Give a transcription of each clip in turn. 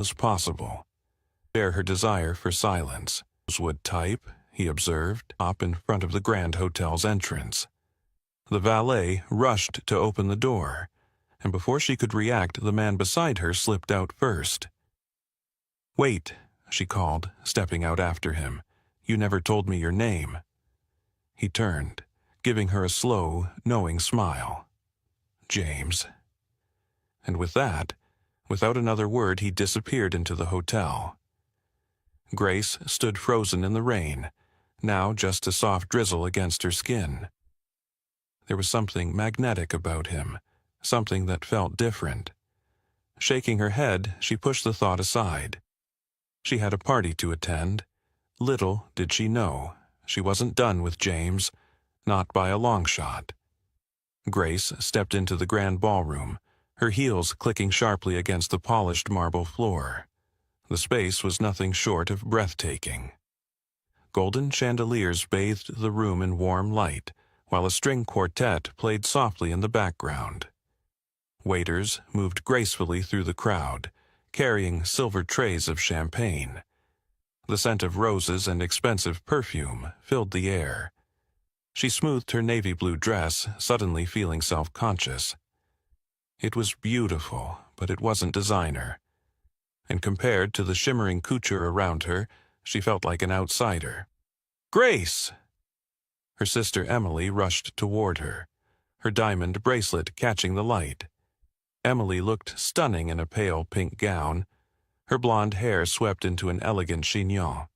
as possible. Share her desire for silence. Would type, he observed, up in front of the Grand Hotel's entrance. The valet rushed to open the door, and before she could react, the man beside her slipped out first. "Wait," she called, stepping out after him. "You never told me your name." He turned, giving her a slow, knowing smile. "James." And with that, without another word, he disappeared into the hotel. Grace stood frozen in the rain, now just a soft drizzle against her skin. There was something magnetic about him, something that felt different. Shaking her head, she pushed the thought aside. She had a party to attend. Little did she know, she wasn't done with James, not by a long shot. Grace stepped into the grand ballroom, her heels clicking sharply against the polished marble floor. The space was nothing short of breathtaking. Golden chandeliers bathed the room in warm light, while a string quartet played softly in the background. Waiters moved gracefully through the crowd, carrying silver trays of champagne. The scent of roses and expensive perfume filled the air. She smoothed her navy blue dress, suddenly feeling self-conscious. It was beautiful, but it wasn't designer. And compared to the shimmering couture around her, she felt like an outsider. "Grace!" Her sister Emily rushed toward her, her diamond bracelet catching the light. Emily looked stunning in a pale pink gown, her blonde hair swept into an elegant chignon.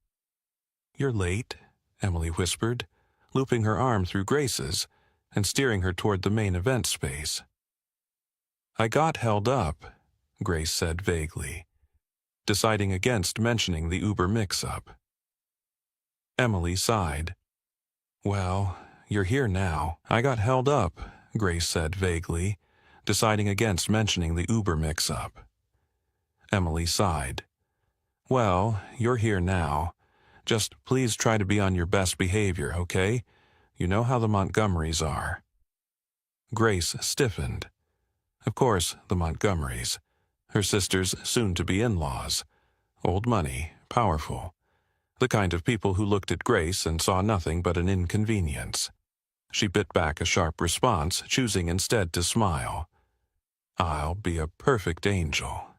"You're late," Emily whispered, looping her arm through Grace's and steering her toward the main event space. "I got held up," Grace said vaguely, deciding against mentioning the Uber mix-up. Emily sighed. "Well, you're here now." "I got held up," Grace said vaguely, deciding against mentioning the Uber mix-up. Emily sighed. "Well, you're here now. Just please try to be on your best behavior, okay? You know how the Montgomerys are." Grace stiffened. Of course, the Montgomerys. Her sister's soon-to-be in-laws. Old money, powerful. The kind of people who looked at Grace and saw nothing but an inconvenience. She bit back a sharp response, choosing instead to smile. "I'll be a perfect angel."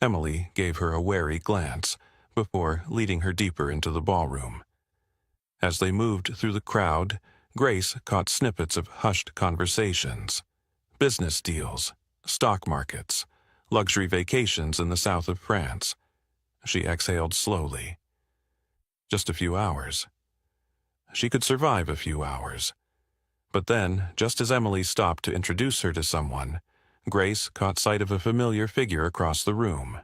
Emily gave her a wary glance before leading her deeper into the ballroom. As they moved through the crowd, Grace caught snippets of hushed conversations. Business deals, stock markets, luxury vacations in the south of France. She exhaled slowly. Just a few hours. She could survive a few hours. But then, just as Emily stopped to introduce her to someone, Grace caught sight of a familiar figure across the room.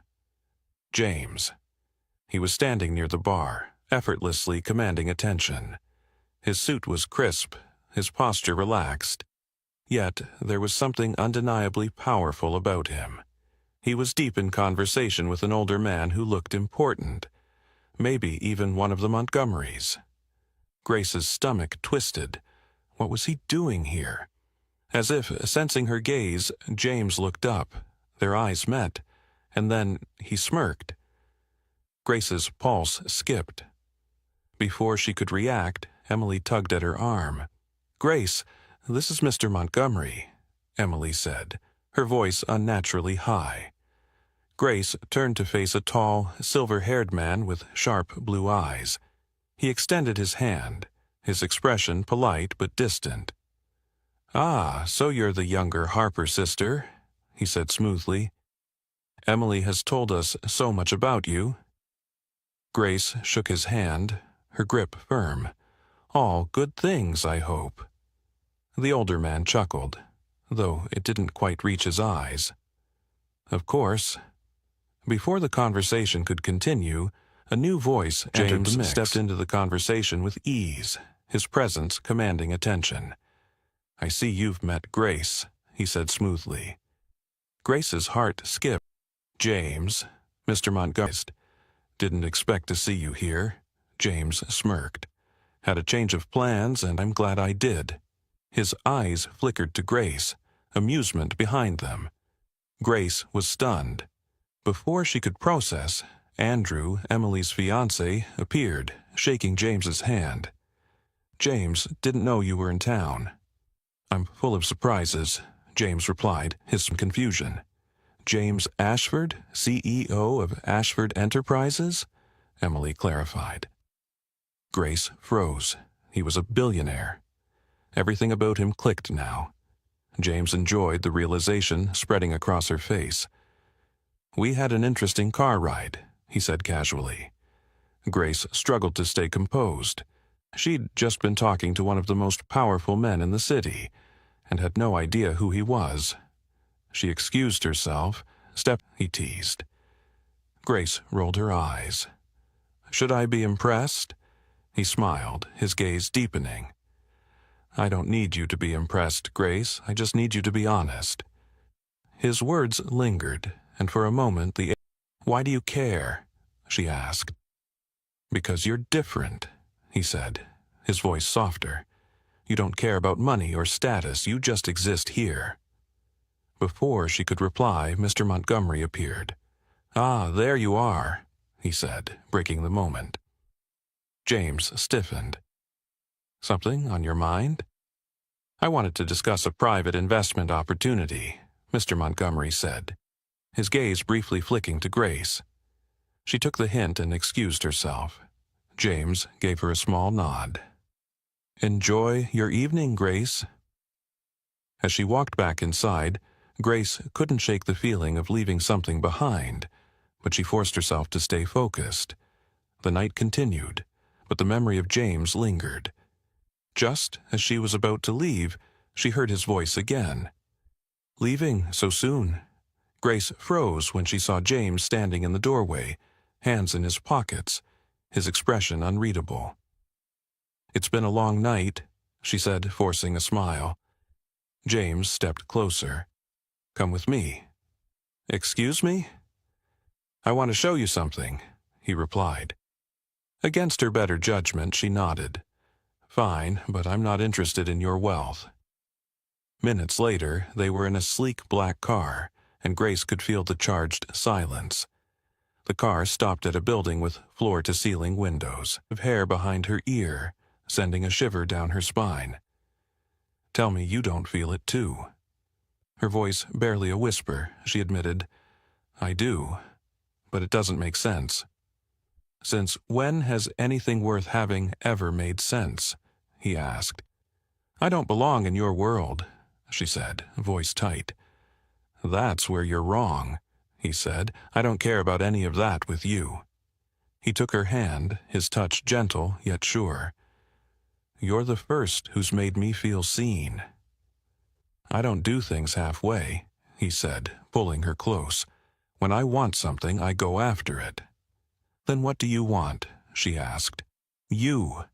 James. He was standing near the bar, effortlessly commanding attention. His suit was crisp, his posture relaxed. Yet there was something undeniably powerful about him. He was deep in conversation with an older man who looked important, maybe even one of the Montgomerys. Grace's stomach twisted. What was he doing here? As if sensing her gaze, James looked up. Their eyes met, and then he smirked. Grace's pulse skipped. Before she could react, Emily tugged at her arm. "Grace, this is Mr. Montgomery," Emily said, her voice unnaturally high. Grace turned to face a tall, silver-haired man with sharp blue eyes. He extended his hand, his expression polite but distant. "Ah, so you're the younger Harper sister," he said smoothly. "Emily has told us so much about you." Grace shook his hand, her grip firm. "All good things, I hope." The older man chuckled, though it didn't quite reach his eyes. "Of course." Before the conversation could continue, a new voice entered the mix. James stepped into the conversation with ease, his presence commanding attention. "I see you've met Grace," he said smoothly. Grace's heart skipped. "James," Mr. Montgomery. "Didn't expect to see you here," James smirked. "Had a change of plans, and I'm glad I did." His eyes flickered to Grace, amusement behind them. Grace was stunned. Before she could process, Andrew, Emily's fiancé, appeared, shaking James's hand. "James, didn't know you were in town." "I'm full of surprises," James replied, his confusion. "James Ashford, CEO of Ashford Enterprises?" Emily clarified. Grace froze. He was a billionaire. Everything about him clicked now. James enjoyed the realization spreading across her face. "We had an interesting car ride," he said casually. Grace struggled to stay composed. She'd just been talking to one of the most powerful men in the city, and had no idea who he was. She excused herself. He teased. Grace rolled her eyes. "Should I be impressed?" He smiled, his gaze deepening. "I don't need you to be impressed, Grace. I just need you to be honest." His words lingered, and for a moment "Why do you care?" she asked. "Because you're different," he said, his voice softer. "You don't care about money or status. You just exist here." Before she could reply, Mr. Montgomery appeared. "Ah, there you are," he said, breaking the moment. James stiffened. "Something on your mind?" "I wanted to discuss a private investment opportunity," Mr. Montgomery said, his gaze briefly flicking to Grace. She took the hint and excused herself. James gave her a small nod. "Enjoy your evening, Grace." As she walked back inside, Grace couldn't shake the feeling of leaving something behind, but she forced herself to stay focused. The night continued, but the memory of James lingered. Just as she was about to leave, she heard his voice again. "Leaving so soon?" Grace froze when she saw James standing in the doorway, hands in his pockets, his expression unreadable. "It's been a long night," she said, forcing a smile. James stepped closer. "Come with me." "Excuse me?" "I want to show you something," he replied. Against her better judgment, she nodded. "Fine, but I'm not interested in your wealth." Minutes later, they were in a sleek black car, and Grace could feel the charged silence. The car stopped at a building with floor-to-ceiling windows, of hair behind her ear, sending a shiver down her spine. "Tell me you don't feel it, too." Her voice barely a whisper, she admitted. "I do, but it doesn't make sense." "Since when has anything worth having ever made sense?" he asked. "I don't belong in your world," she said, voice tight. "That's where you're wrong," he said. "I don't care about any of that with you." He took her hand, his touch gentle yet sure. "You're the first who's made me feel seen." "I don't do things halfway," he said, pulling her close. "When I want something, I go after it." "Then what do you want?" she asked. "You."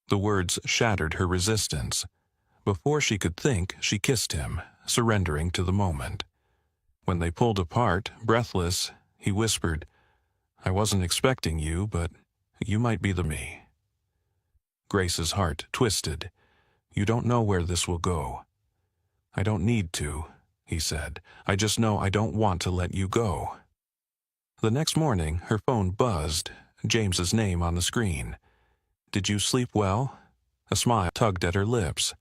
The words shattered her resistance. Before she could think, she kissed him, surrendering to the moment. When they pulled apart, breathless, he whispered, "I wasn't expecting you, but you might be the me." Grace's heart twisted. "You don't know where this will go." "I don't need to," he said. "I just know I don't want to let you go." The next morning, her phone buzzed, James's name on the screen. "Did you sleep well?" A smile tugged at her lips.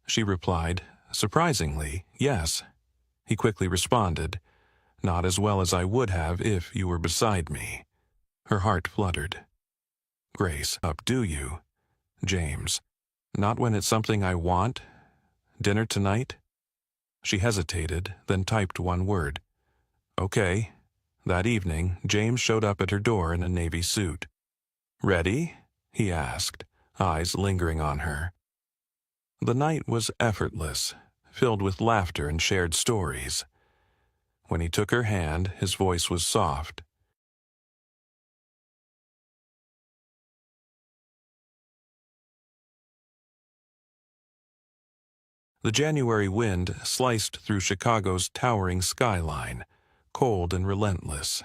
She replied, "Surprisingly, yes." He quickly responded, "Not as well as I would have if you were beside me." Her heart fluttered. "Grace, up do you?" "James, not when it's something I want. Dinner tonight?" She hesitated, then typed one word. "Okay." That evening, James showed up at her door in a navy suit. "Ready?" he asked, eyes lingering on her. The night was effortless, filled with laughter and shared stories. When he took her hand, his voice was soft. The January wind sliced through Chicago's towering skyline, cold and relentless.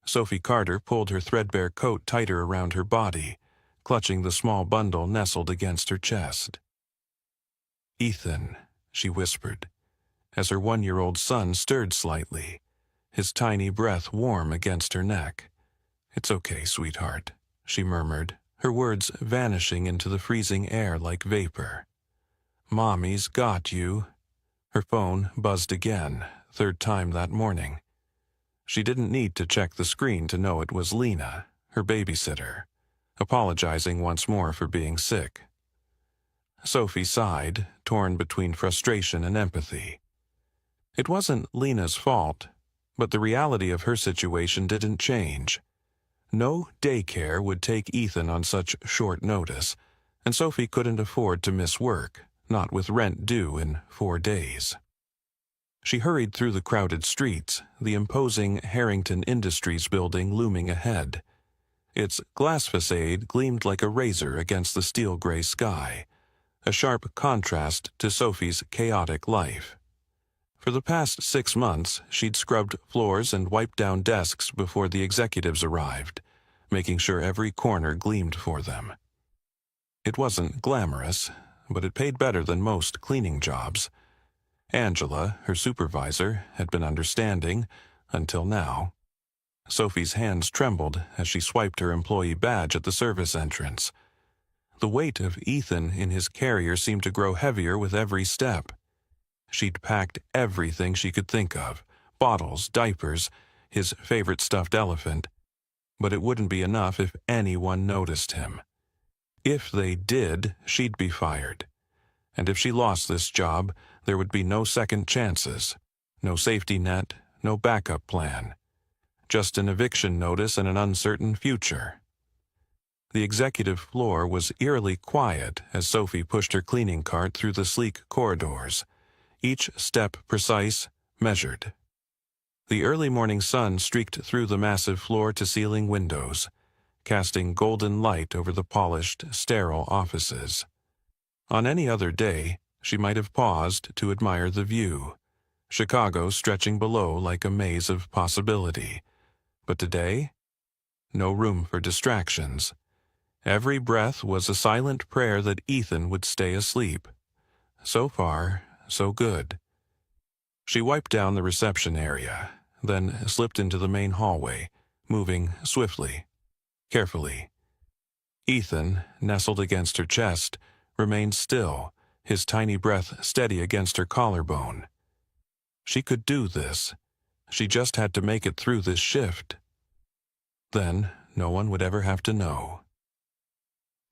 Sophie Carter pulled her threadbare coat tighter around her body, clutching the small bundle nestled against her chest. "Ethan," she whispered, as her 1-year-old son stirred slightly. his tiny breath warm against her neck. "It's okay, sweetheart," she murmured, her words vanishing into the freezing air like vapor. "Mommy's got you." Her phone buzzed again, third time that morning. She didn't need to check the screen to know it was Lena, her babysitter, apologizing once more for being sick. Sophie sighed, torn between frustration and empathy. It wasn't Lena's fault, but the reality of her situation didn't change. No daycare would take Ethan on such short notice, and Sophie couldn't afford to miss work, not with rent due in 4 days. She hurried through the crowded streets, the imposing Harrington Industries building looming ahead. Its glass facade gleamed like a razor against the steel-gray sky, a sharp contrast to Sophie's chaotic life. For the past 6 months, she'd scrubbed floors and wiped down desks before the executives arrived, making sure every corner gleamed for them. It wasn't glamorous, but it paid better than most cleaning jobs. Angela, her supervisor, had been understanding, until now. Sophie's hands trembled as she swiped her employee badge at the service entrance. The weight of Ethan in his carrier seemed to grow heavier with every step. She'd packed everything she could think of, bottles, diapers, his favorite stuffed elephant, but it wouldn't be enough if anyone noticed him. If they did, she'd be fired. And if she lost this job, there would be no second chances, no safety net, no backup plan. Just an eviction notice and an uncertain future. The executive floor was eerily quiet as Sophie pushed her cleaning cart through the sleek corridors, each step precise, measured. The early morning sun streaked through the massive floor-to-ceiling windows, casting golden light over the polished, sterile offices. On any other day, she might have paused to admire the view, Chicago stretching below like a maze of possibility. But today, no room for distractions. Every breath was a silent prayer that Ethan would stay asleep. So far, so good. She wiped down the reception area, then slipped into the main hallway, moving swiftly, carefully. Ethan, nestled against her chest, remained still, his tiny breath steady against her collarbone. She could do this. She just had to make it through this shift. Then no one would ever have to know.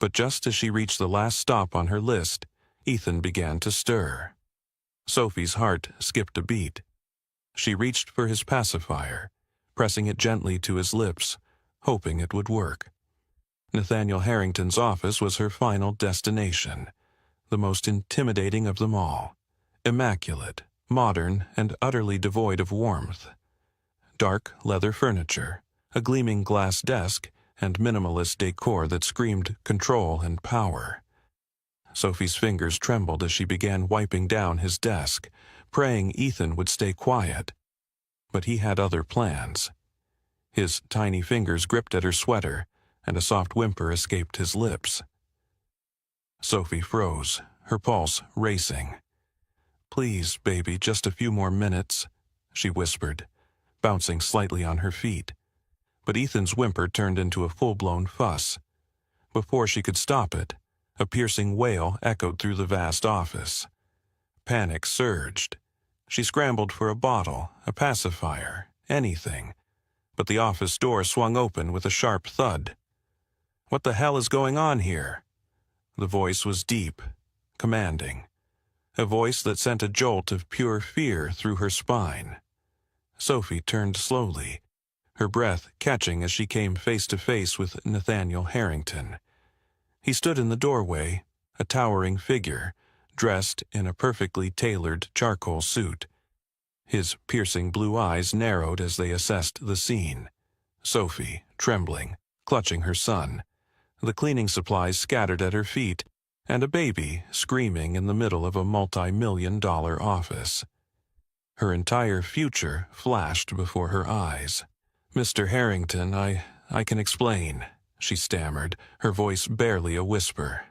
But just as she reached the last stop on her list, Ethan began to stir. Sophie's heart skipped a beat. She reached for his pacifier, pressing it gently to his lips, hoping it would work. Nathaniel Harrington's office was her final destination, the most intimidating of them all. Immaculate, modern, and utterly devoid of warmth. Dark leather furniture, a gleaming glass desk, and minimalist decor that screamed control and power. Sophie's fingers trembled as she began wiping down his desk, praying Ethan would stay quiet. But he had other plans. His tiny fingers gripped at her sweater, and a soft whimper escaped his lips. Sophie froze, her pulse racing. "Please, baby, just a few more minutes," she whispered, bouncing slightly on her feet. But Ethan's whimper turned into a full-blown fuss. Before she could stop it, a piercing wail echoed through the vast office. Panic surged. She scrambled for a bottle, a pacifier, anything. But the office door swung open with a sharp thud. "What the hell is going on here?" The voice was deep, commanding. A voice that sent a jolt of pure fear through her spine. Sophie turned slowly, her breath catching as she came face to face with Nathaniel Harrington. He stood in the doorway, a towering figure, dressed in a perfectly tailored charcoal suit. His piercing blue eyes narrowed as they assessed the scene. Sophie, trembling, clutching her son, the cleaning supplies scattered at her feet, and a baby screaming in the middle of a multi-million-dollar office. Her entire future flashed before her eyes. "Mr. Harrington, I can explain," she stammered, her voice barely a whisper.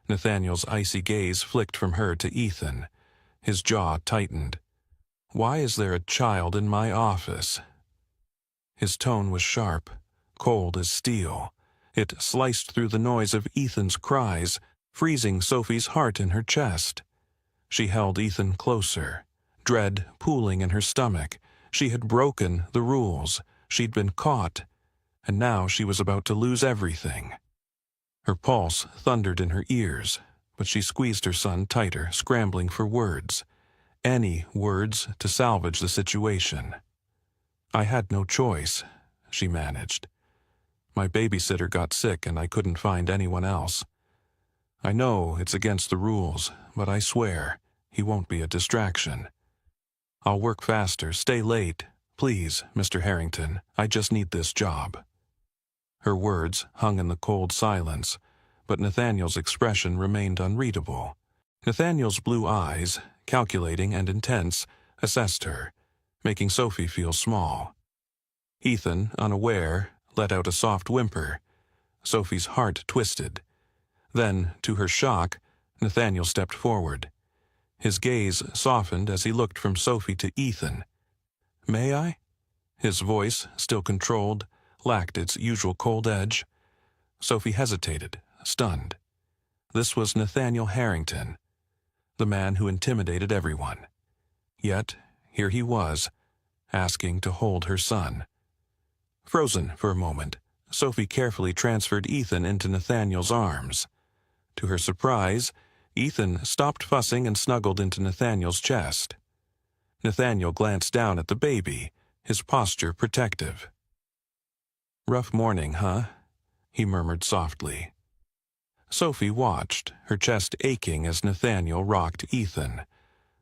Nathaniel's icy gaze flicked from her to Ethan. His jaw tightened. Why is there a child in my office?" His tone was sharp, cold as steel. It sliced through the noise of Ethan's cries, freezing Sophie's heart in her chest. She held Ethan closer, dread pooling in her stomach. She had broken the rules. She'd been caught, and now she was about to lose everything. Her pulse thundered in her ears, but she squeezed her son tighter, scrambling for words. Any words to salvage the situation. "I had no choice," she managed. "My babysitter got sick and I couldn't find anyone else. I know it's against the rules, but I swear he won't be a distraction. I'll work faster, stay late. Please, Mr. Harrington, I just need this job." Her words hung in the cold silence, but Nathaniel's expression remained unreadable. Nathaniel's blue eyes, calculating and intense, assessed her, making Sophie feel small. Ethan, unaware, let out a soft whimper. Sophie's heart twisted. Then, to her shock, Nathaniel stepped forward. His gaze softened as he looked from Sophie to Ethan. "May I?" His voice, still controlled, lacked its usual cold edge. Sophie hesitated, stunned. This was Nathaniel Harrington, the man who intimidated everyone. Yet, here he was, asking to hold her son. Frozen for a moment, Sophie carefully transferred Ethan into Nathaniel's arms. To her surprise, Ethan stopped fussing and snuggled into Nathaniel's chest. Nathaniel glanced down at the baby, his posture protective. "Rough morning, huh?" he murmured softly. Sophie watched, her chest aching as Nathaniel rocked Ethan,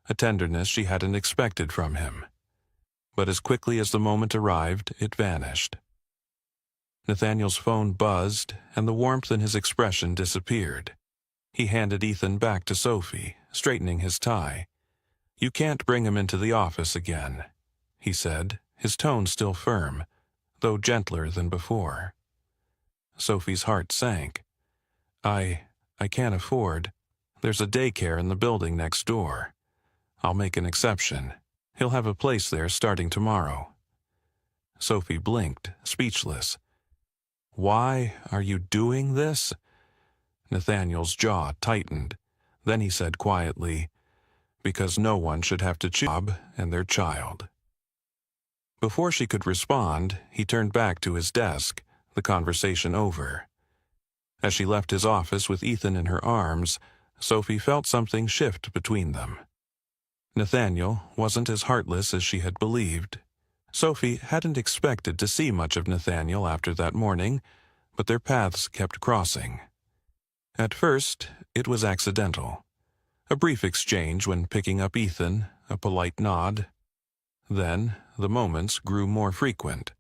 a tenderness she hadn't expected from him. But as quickly as the moment arrived, it vanished. Nathaniel's phone buzzed, and the warmth in his expression disappeared. He handed Ethan back to Sophie, straightening his tie. "You can't bring him into the office again," he said, his tone still firm, though gentler than before. Sophie's heart sank. I can't afford. There's a daycare in the building next door. I'll make an exception. He'll have a place there starting tomorrow." Sophie blinked, speechless. "Why are you doing this?" Nathaniel's jaw tightened. Then he said quietly, "Because no one should have to choose Bob and their child." Before she could respond, he turned back to his desk, the conversation over. As she left his office with Ethan in her arms, Sophie felt something shift between them. Nathaniel wasn't as heartless as she had believed. Sophie hadn't expected to see much of Nathaniel after that morning, but their paths kept crossing. At first, it was accidental. A brief exchange when picking up Ethan, a polite nod. Then, the moments grew more frequent.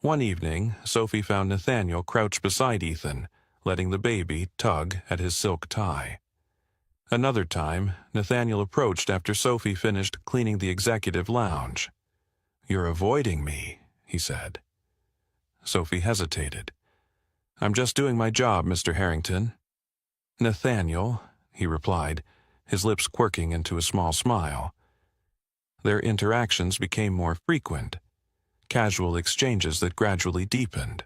One evening, Sophie found Nathaniel crouched beside Ethan, letting the baby tug at his silk tie. Another time, Nathaniel approached after Sophie finished cleaning the executive lounge. "You're avoiding me," he said. Sophie hesitated. "I'm just doing my job, Mr. Harrington." "Nathaniel," he replied, his lips quirking into a small smile. Their interactions became more frequent, casual exchanges that gradually deepened.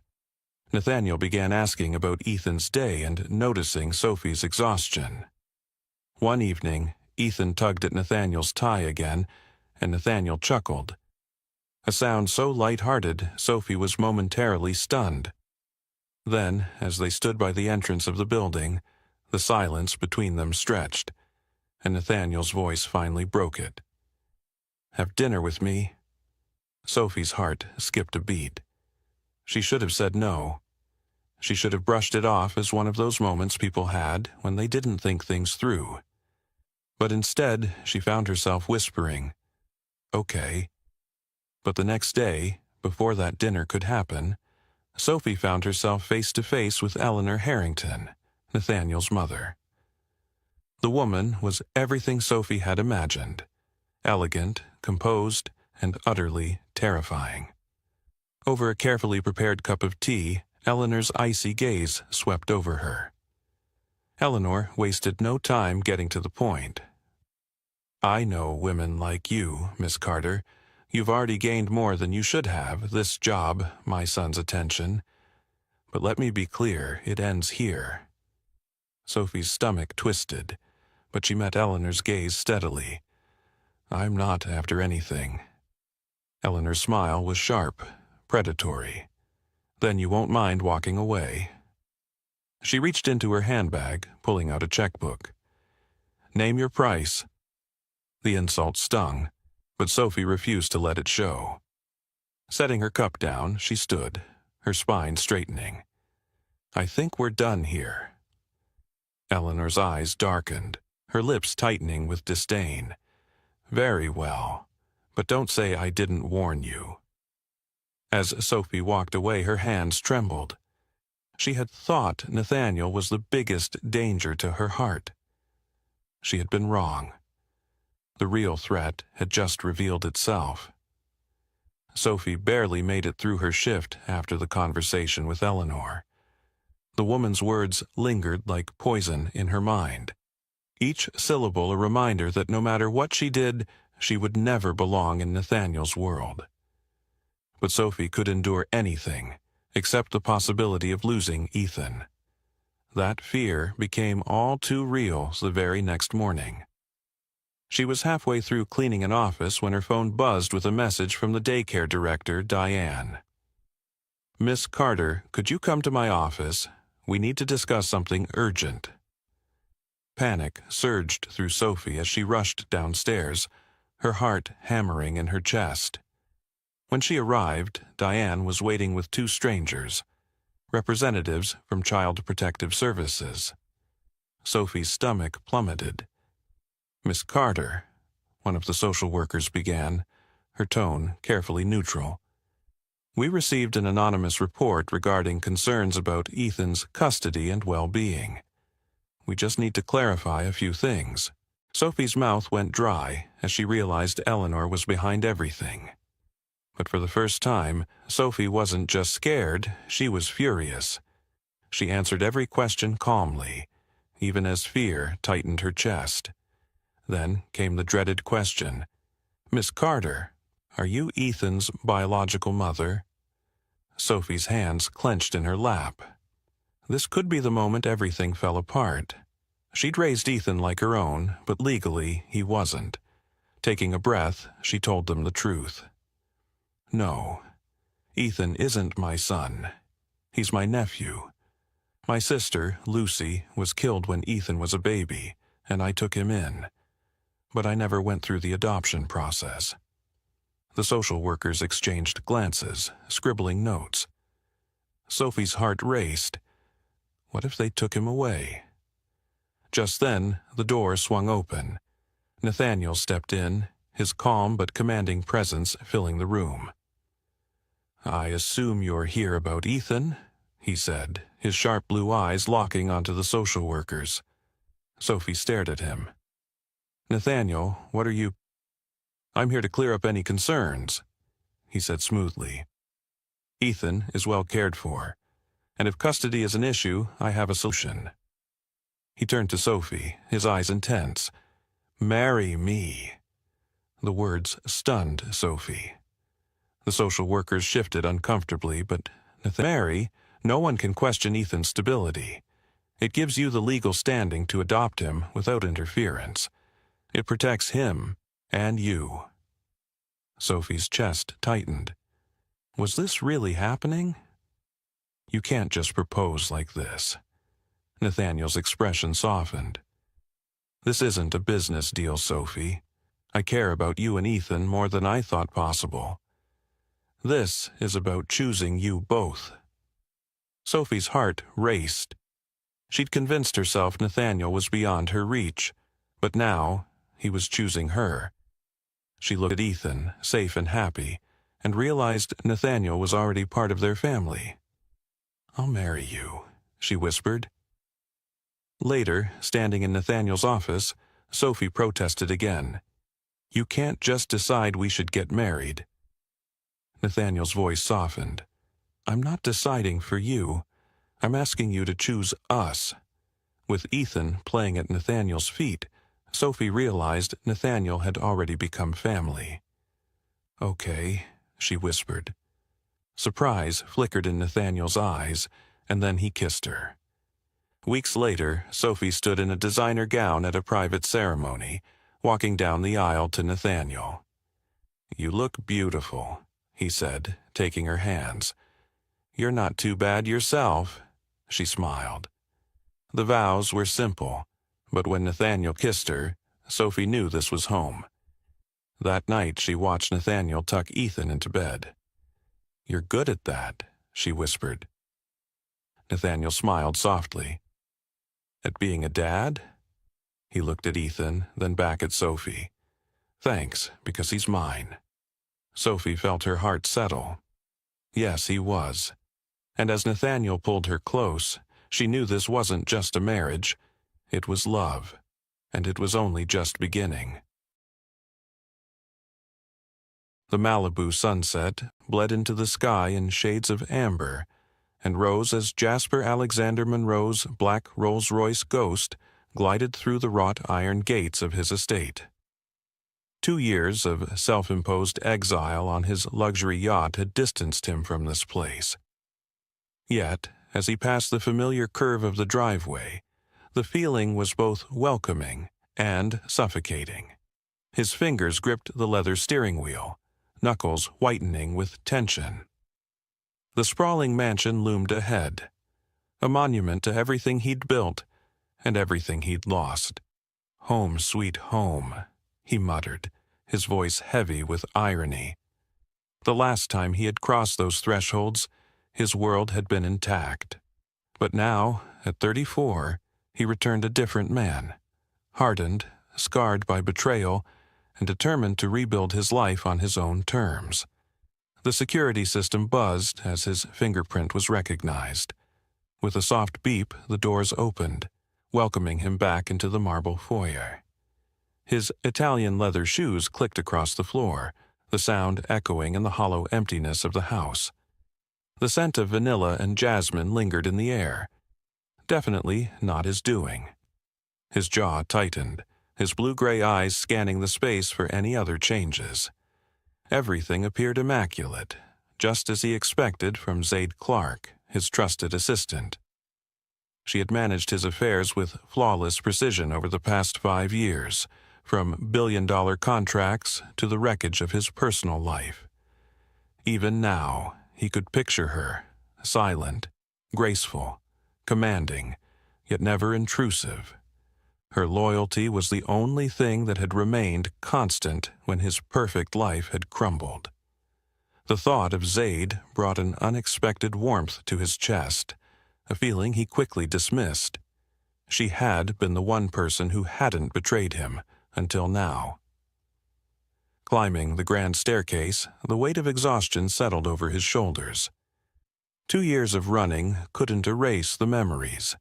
Nathaniel began asking about Ethan's day and noticing Sophie's exhaustion. One evening, Ethan tugged at Nathaniel's tie again, and Nathaniel chuckled. A sound so light-hearted, Sophie was momentarily stunned. Then, as they stood by the entrance of the building, the silence between them stretched, and Nathaniel's voice finally broke it. "Have dinner with me?" Sophie's heart skipped a beat. She should have said no. She should have brushed it off as one of those moments people had when they didn't think things through. But instead, she found herself whispering, "Okay." But the next day, before that dinner could happen, Sophie found herself face-to-face with Eleanor Harrington, Nathaniel's mother. The woman was everything Sophie had imagined, elegant, composed, and utterly terrifying. Over a carefully prepared cup of tea, Eleanor's icy gaze swept over her. Eleanor wasted no time getting to the point. I know women like you, Miss Carter. You've already gained more than you should have, this job, my son's attention. But let me be clear, it ends here. Sophie's stomach twisted, but she met Eleanor's gaze steadily. I'm not after anything. Eleanor's smile was sharp, predatory. Then you won't mind walking away. She reached into her handbag, pulling out a checkbook. Name your price. The insult stung, but Sophie refused to let it show. Setting her cup down, she stood, her spine straightening. I think we're done here. Eleanor's eyes darkened, her lips tightening with disdain. Very well, but don't say I didn't warn you. As Sophie walked away, her hands trembled. She had thought Nathaniel was the biggest danger to her heart. She had been wrong. The real threat had just revealed itself. Sophie barely made it through her shift after the conversation with Eleanor. The woman's words lingered like poison in her mind. Each syllable a reminder that no matter what she did, she would never belong in Nathaniel's world. But Sophie could endure anything, except the possibility of losing Ethan. That fear became all too real the very next morning. She was halfway through cleaning an office when her phone buzzed with a message from the daycare director, Diane. Miss Carter, could you come to my office? We need to discuss something urgent. Panic surged through Sophie as she rushed downstairs, her heart hammering in her chest. When she arrived, Diane was waiting with two strangers, representatives from Child Protective Services. Sophie's stomach plummeted. Miss Carter, one of the social workers began, her tone carefully neutral. We received an anonymous report regarding concerns about Ethan's custody and well-being. We just need to clarify a few things. Sophie's mouth went dry as she realized Eleanor was behind everything. But for the first time, Sophie wasn't just scared, she was furious. She answered every question calmly, even as fear tightened her chest. Then came the dreaded question. Miss Carter, are you Ethan's biological mother? Sophie's hands clenched in her lap. This could be the moment everything fell apart. She'd raised Ethan like her own, but legally he wasn't. Taking a breath, she told them the truth. No, Ethan isn't my son. He's my nephew. My sister, Lucy, was killed when Ethan was a baby, and I took him in. But I never went through the adoption process. The social workers exchanged glances, scribbling notes. Sophie's heart raced. What if they took him away? Just then, the door swung open. Nathaniel stepped in, his calm but commanding presence filling the room. I assume you're here about Ethan, he said, his sharp blue eyes locking onto the social workers. Sophie stared at him. Nathaniel, what are you? I'm here to clear up any concerns, he said smoothly. Ethan is well cared for, and if custody is an issue, I have a solution. He turned to Sophie, his eyes intense. Marry me. The words stunned Sophie. The social workers shifted uncomfortably, but Mary, no one can question Ethan's stability. It gives you the legal standing to adopt him without interference. It protects him and you. Sophie's chest tightened. Was this really happening? You can't just propose like this. Nathaniel's expression softened. This isn't a business deal, Sophie. I care about you and Ethan more than I thought possible. This is about choosing you both. Sophie's heart raced. She'd convinced herself Nathaniel was beyond her reach, but now he was choosing her. She looked at Ethan, safe and happy, and realized Nathaniel was already part of their family. I'll marry you, she whispered. Later, standing in Nathaniel's office, Sophie protested again. You can't just decide we should get married. Nathaniel's voice softened. I'm not deciding for you. I'm asking you to choose us. With Ethan playing at Nathaniel's feet, Sophie realized Nathaniel had already become family. "Okay," she whispered. Surprise flickered in Nathaniel's eyes, and then he kissed her. Weeks later, Sophie stood in a designer gown at a private ceremony, walking down the aisle to Nathaniel. "You look beautiful," he said, taking her hands. "You're not too bad yourself," she smiled. The vows were simple, but when Nathaniel kissed her, Sophie knew this was home. That night she watched Nathaniel tuck Ethan into bed. "You're good at that," she whispered. Nathaniel smiled softly. "At being a dad?" He looked at Ethan, then back at Sophie. "Thanks, because he's mine." Sophie felt her heart settle. Yes, he was. And as Nathaniel pulled her close, she knew this wasn't just a marriage. It was love, and it was only just beginning. The Malibu sunset bled into the sky in shades of amber, and rose as Jasper Alexander Monroe's black Rolls-Royce Ghost glided through the wrought iron gates of his estate. 2 years of self-imposed exile on his luxury yacht had distanced him from this place. Yet, as he passed the familiar curve of the driveway, the feeling was both welcoming and suffocating. His fingers gripped the leather steering wheel, knuckles whitening with tension. The sprawling mansion loomed ahead, a monument to everything he'd built and everything he'd lost. "Home, sweet home," he muttered, his voice heavy with irony. The last time he had crossed those thresholds, his world had been intact. But now, at 34, he returned a different man, hardened, scarred by betrayal, and determined to rebuild his life on his own terms. The security system buzzed as his fingerprint was recognized. With a soft beep, the doors opened, welcoming him back into the marble foyer. His Italian leather shoes clicked across the floor, the sound echoing in the hollow emptiness of the house. The scent of vanilla and jasmine lingered in the air. Definitely not his doing. His jaw tightened, his blue-gray eyes scanning the space for any other changes. Everything appeared immaculate, just as he expected from Zaid Clark, his trusted assistant. She had managed his affairs with flawless precision over the past 5 years, from billion-dollar contracts to the wreckage of his personal life. Even now, he could picture her, silent, graceful, commanding, yet never intrusive. Her loyalty was the only thing that had remained constant when his perfect life had crumbled. The thought of Zaid brought an unexpected warmth to his chest, a feeling he quickly dismissed. She had been the one person who hadn't betrayed him until now. Climbing the grand staircase, the weight of exhaustion settled over his shoulders. 2 years of running couldn't erase the memories.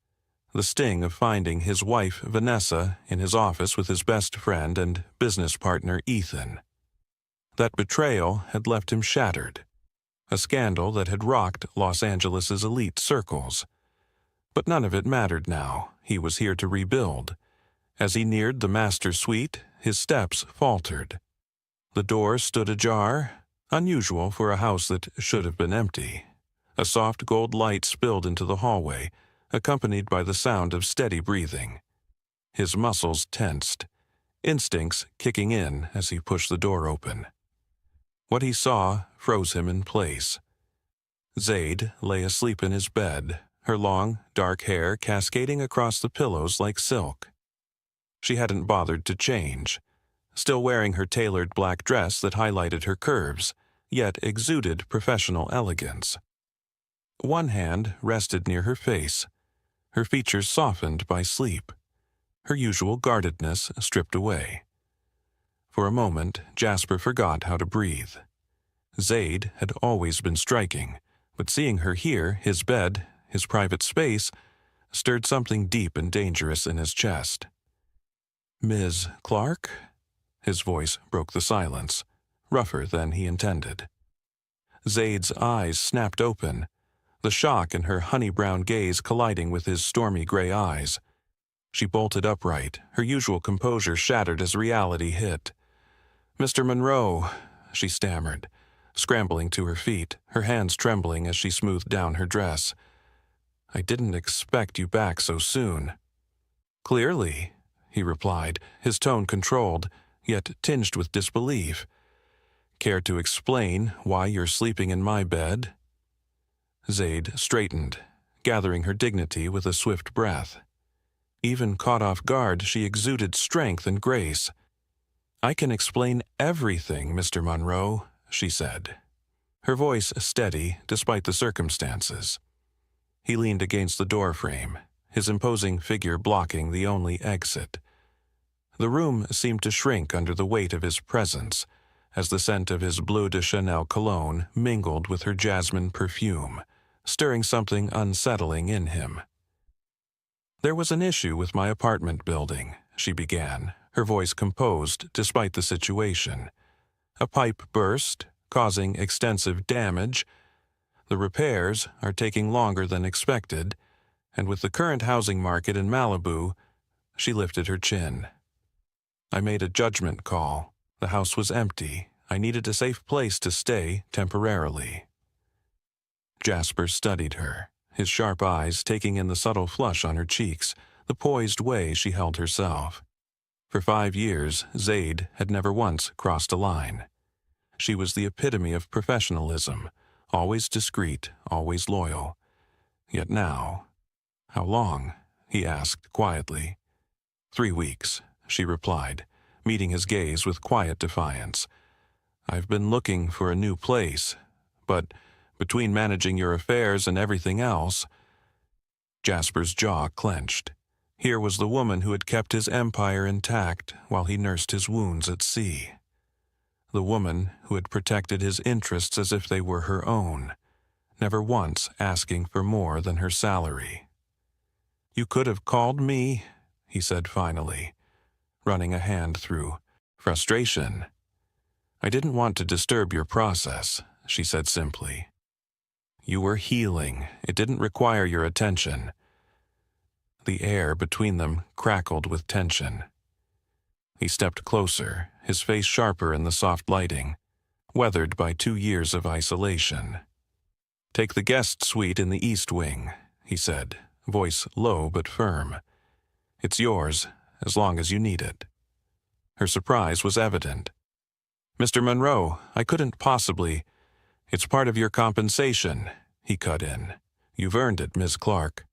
The sting of finding his wife, Vanessa, in his office with his best friend and business partner, Ethan. That betrayal had left him shattered. A scandal that had rocked Los Angeles' elite circles. But none of it mattered now. He was here to rebuild. As he neared the master suite, his steps faltered. The door stood ajar, unusual for a house that should have been empty. A soft gold light spilled into the hallway, accompanied by the sound of steady breathing. His muscles tensed, instincts kicking in as he pushed the door open. What he saw froze him in place. Zaid lay asleep in his bed, her long, dark hair cascading across the pillows like silk. She hadn't bothered to change, still wearing her tailored black dress that highlighted her curves, yet exuded professional elegance. One hand rested near her face, her features softened by sleep, her usual guardedness stripped away. For a moment, Jasper forgot how to breathe. Zaid had always been striking, but seeing her here, his bed, his private space, stirred something deep and dangerous in his chest. "Ms. Clark?" His voice broke the silence, rougher than he intended. Zaid's eyes snapped open, the shock in her honey-brown gaze colliding with his stormy gray eyes. She bolted upright, her usual composure shattered as reality hit. "Mr. Monroe," she stammered, scrambling to her feet, her hands trembling as she smoothed down her dress. "I didn't expect you back so soon." "Clearly," he replied, his tone controlled, yet tinged with disbelief. "Care to explain why you're sleeping in my bed?" Zaid straightened, gathering her dignity with a swift breath. Even caught off guard, she exuded strength and grace. "I can explain everything, Mr. Monroe," she said, her voice steady despite the circumstances. He leaned against the doorframe, his imposing figure blocking the only exit. The room seemed to shrink under the weight of his presence, as the scent of his Bleu de Chanel cologne mingled with her jasmine perfume, stirring something unsettling in him. "There was an issue with my apartment building," she began, her voice composed despite the situation. "A pipe burst, causing extensive damage. The repairs are taking longer than expected, and with the current housing market in Malibu," she lifted her chin. "I made a judgment call. The house was empty. I needed a safe place to stay temporarily." Jasper studied her, his sharp eyes taking in the subtle flush on her cheeks, the poised way she held herself. For 5 years, Zaid had never once crossed a line. She was the epitome of professionalism, always discreet, always loyal. Yet now— "How long?" he asked quietly. 3 weeks, she replied, meeting his gaze with quiet defiance. "I've been looking for a new place, but between managing your affairs and everything else—" Jasper's jaw clenched. Here was the woman who had kept his empire intact while he nursed his wounds at sea. The woman who had protected his interests as if they were her own, never once asking for more than her salary. "You could have called me," he said finally, running a hand through frustration. "I didn't want to disturb your process," she said simply. "You were healing. It didn't require your attention." The air between them crackled with tension. He stepped closer, his face sharper in the soft lighting, weathered by 2 years of isolation. "Take the guest suite in the East Wing," he said, voice low but firm. "It's yours, as long as you need it." Her surprise was evident. "Mr. Monroe, I couldn't possibly—" "It's part of your compensation," he cut in. "You've earned it, Ms. Clark."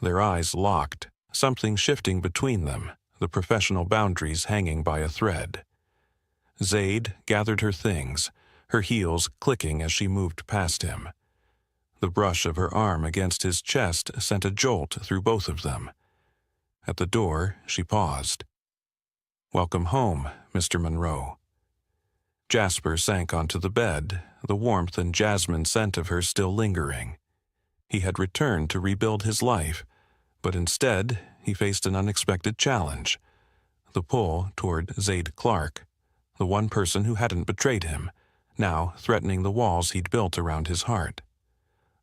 Their eyes locked, something shifting between them, the professional boundaries hanging by a thread. Zaid gathered her things, her heels clicking as she moved past him. The brush of her arm against his chest sent a jolt through both of them. At the door, she paused. "Welcome home, Mr. Monroe." Jasper sank onto the bed, the warmth and jasmine scent of her still lingering. He had returned to rebuild his life, but instead he faced an unexpected challenge, the pull toward Zaid Clark, the one person who hadn't betrayed him, now threatening the walls he'd built around his heart.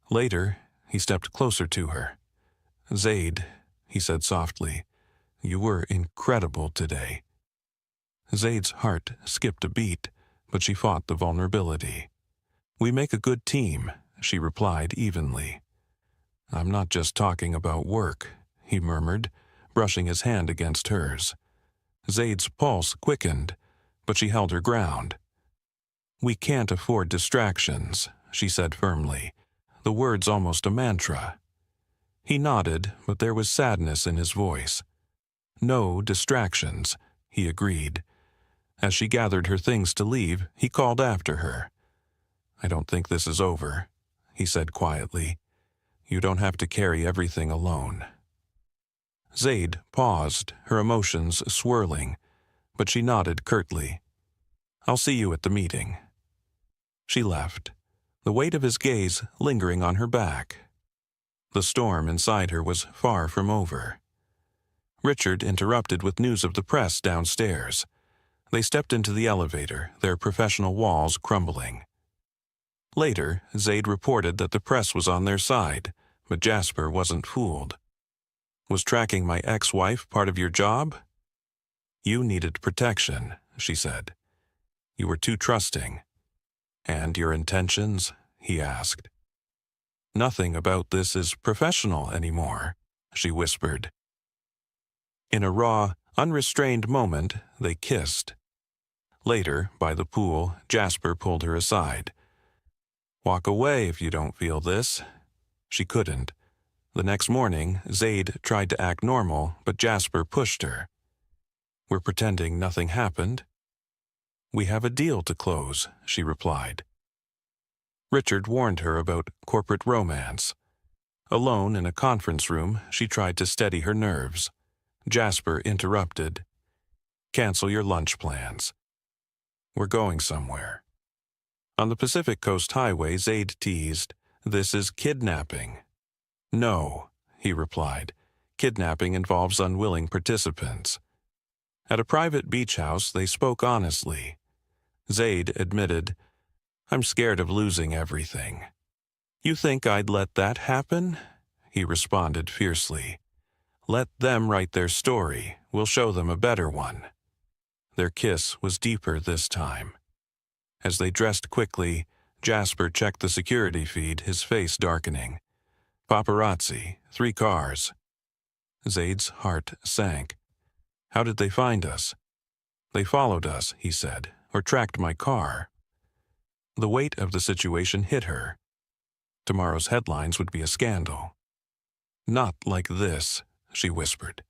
Later, he stepped closer to her. "Zaid," he said softly, "you were incredible today." Zaid's heart skipped a beat, but she fought the vulnerability. "We make a good team," she replied evenly. "I'm not just talking about work," he murmured, brushing his hand against hers. Zaid's pulse quickened, but she held her ground. "We can't afford distractions," she said firmly, the words almost a mantra. He nodded, but there was sadness in his voice. "No distractions," he agreed. As she gathered her things to leave, he called after her. "I don't think this is over," he said quietly. "You don't have to carry everything alone." Zaid paused, her emotions swirling, but she nodded curtly. "I'll see you at the meeting." She left, the weight of his gaze lingering on her back. The storm inside her was far from over. Richard interrupted with news of the press downstairs. They stepped into the elevator, their professional walls crumbling. Later, Zaid reported that the press was on their side, but Jasper wasn't fooled. Was tracking my ex-wife part of your job? You needed protection, she said. You were too trusting. And your intentions? He asked. Nothing about this is professional anymore, she whispered. In a raw, unrestrained moment, they kissed. Later, by the pool, Jasper pulled her aside. Walk away if you don't feel this. She couldn't. The next morning, Zaid tried to act normal, but Jasper pushed her. We're pretending nothing happened. We have a deal to close, she replied. Richard warned her about corporate romance. Alone in a conference room, she tried to steady her nerves. Jasper interrupted. Cancel your lunch plans. We're going somewhere. On the Pacific Coast Highway, Zaid teased, This is kidnapping. No, he replied. Kidnapping involves unwilling participants. At a private beach house, they spoke honestly. Zaid admitted, I'm scared of losing everything. You think I'd let that happen? He responded fiercely. Let them write their story. We'll show them a better one. Their kiss was deeper this time. As they dressed quickly, Jasper checked the security feed, his face darkening. Paparazzi, 3 cars. Zaid's heart sank. How did they find us? They followed us, he said, or tracked my car. The weight of the situation hit her. Tomorrow's headlines would be a scandal. Not like this, she whispered.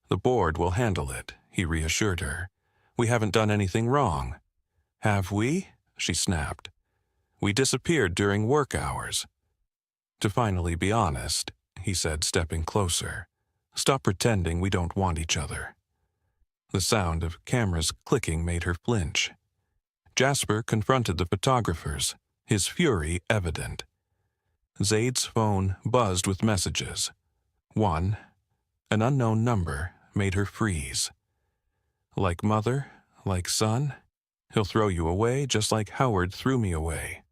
The board will handle it, he reassured her. We haven't done anything wrong. Have we? She snapped. We disappeared during work hours. To finally be honest, he said, stepping closer. Stop pretending we don't want each other. The sound of cameras clicking made her flinch. Jasper confronted the photographers, his fury evident. Zaid's phone buzzed with messages. One, an unknown number, made her freeze. Like mother, like son, he'll throw you away just like Howard threw me away.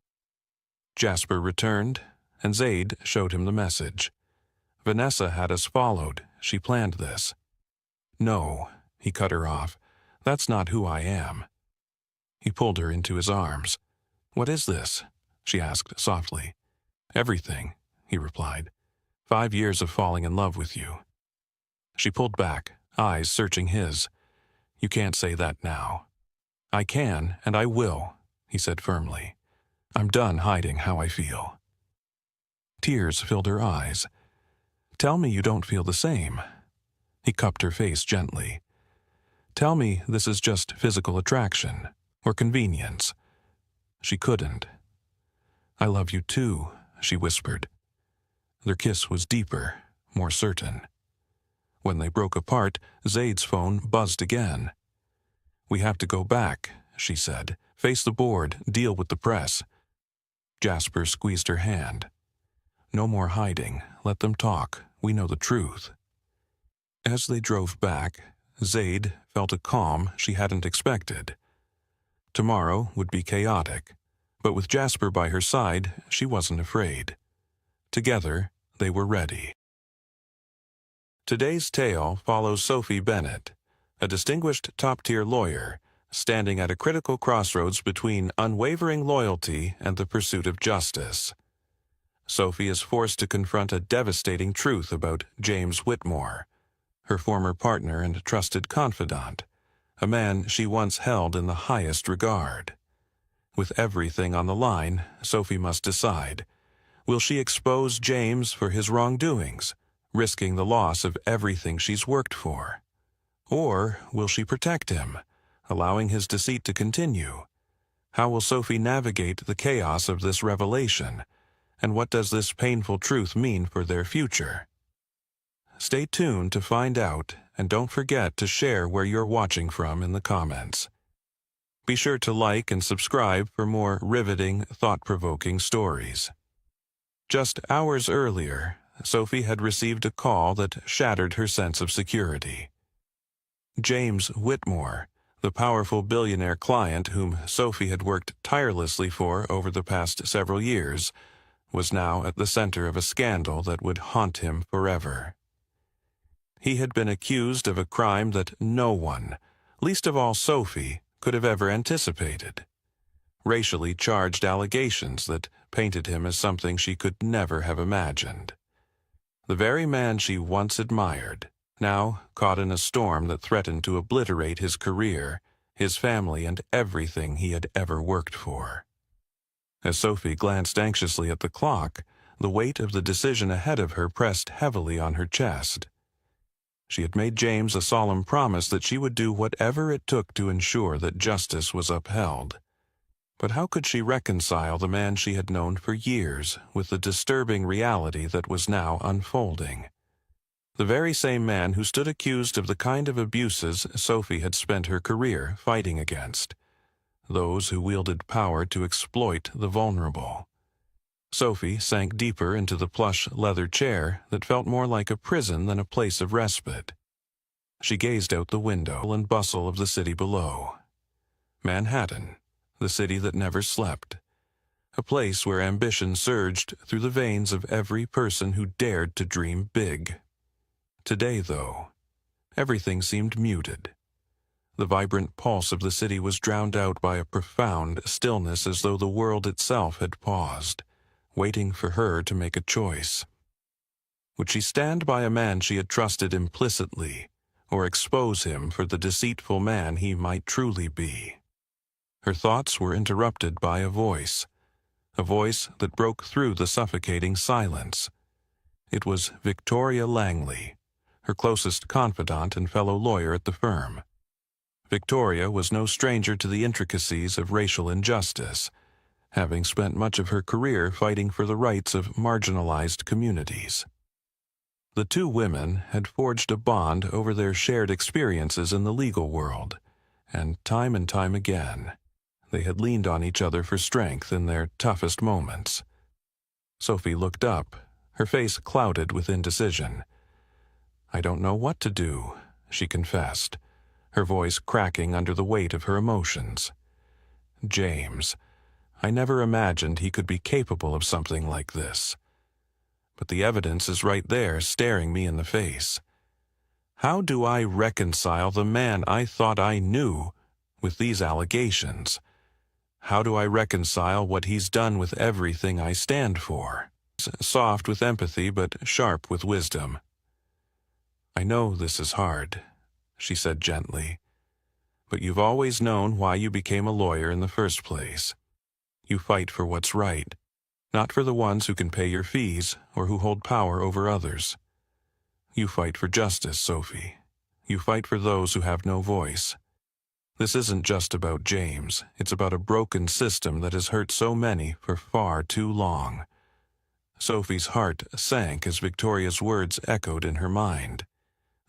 Jasper returned, and Zaid showed him the message. Vanessa had us followed. She planned this. No, he cut her off. That's not who I am. He pulled her into his arms. What is this? She asked softly. Everything, he replied. 5 years of falling in love with you. She pulled back, eyes searching his. You can't say that now. I can, and I will, he said firmly. I'm done hiding how I feel. Tears filled her eyes. Tell me you don't feel the same. He cupped her face gently. Tell me this is just physical attraction, or convenience. She couldn't. I love you too, she whispered. Their kiss was deeper, more certain. When they broke apart, Zaid's phone buzzed again. We have to go back, she said. Face the board, deal with the press. Jasper squeezed her hand. No more hiding. Let them talk. We know the truth. As they drove back, Zaid felt a calm she hadn't expected. Tomorrow would be chaotic, but with Jasper by her side, she wasn't afraid. Together, they were ready. Today's tale follows Sophie Bennett, a distinguished top-tier lawyer, standing at a critical crossroads between unwavering loyalty and the pursuit of justice. Sophie is forced to confront a devastating truth about James Whitmore, her former partner and trusted confidant, a man she once held in the highest regard. With everything on the line, Sophie must decide. Will she expose James for his wrongdoings, risking the loss of everything she's worked for? Or will she protect him, allowing his deceit to continue? How will Sophie navigate the chaos of this revelation? And what does this painful truth mean for their future? Stay tuned to find out, and don't forget to share where you're watching from in the comments. Be sure to like and subscribe for more riveting, thought-provoking stories. Just hours earlier, Sophie had received a call that shattered her sense of security. James Whitmore, the powerful billionaire client whom Sophie had worked tirelessly for over the past several years, was now at the center of a scandal that would haunt him forever. He had been accused of a crime that no one, least of all Sophie, could have ever anticipated. Racially charged allegations that painted him as something she could never have imagined. The very man she once admired, now caught in a storm that threatened to obliterate his career, his family, and everything he had ever worked for. As Sophie glanced anxiously at the clock, the weight of the decision ahead of her pressed heavily on her chest. She had made James a solemn promise that she would do whatever it took to ensure that justice was upheld. But how could she reconcile the man she had known for years with the disturbing reality that was now unfolding? The very same man who stood accused of the kind of abuses Sophie had spent her career fighting against. Those who wielded power to exploit the vulnerable. Sophie sank deeper into the plush leather chair that felt more like a prison than a place of respite. She gazed out the window and bustle of the city below. Manhattan, the city that never slept. A place where ambition surged through the veins of every person who dared to dream big. Today, though, everything seemed muted. The vibrant pulse of the city was drowned out by a profound stillness, as though the world itself had paused, waiting for her to make a choice. Would she stand by a man she had trusted implicitly, or expose him for the deceitful man he might truly be? Her thoughts were interrupted by a voice that broke through the suffocating silence. It was Victoria Langley, her closest confidant and fellow lawyer at the firm. Victoria was no stranger to the intricacies of racial injustice, having spent much of her career fighting for the rights of marginalized communities. The two women had forged a bond over their shared experiences in the legal world, and time again, they had leaned on each other for strength in their toughest moments. Sophie looked up, her face clouded with indecision. "I don't know what to do," she confessed, her voice cracking under the weight of her emotions. "James, I never imagined he could be capable of something like this. But the evidence is right there, staring me in the face. How do I reconcile the man I thought I knew with these allegations? How do I reconcile what he's done with everything I stand for? Soft with empathy, but sharp with wisdom." "I know this is hard," she said gently, "but you've always known why you became a lawyer in the first place. You fight for what's right, not for the ones who can pay your fees or who hold power over others. You fight for justice, Sophie. You fight for those who have no voice. This isn't just about James. It's about a broken system that has hurt so many for far too long." Sophie's heart sank as Victoria's words echoed in her mind.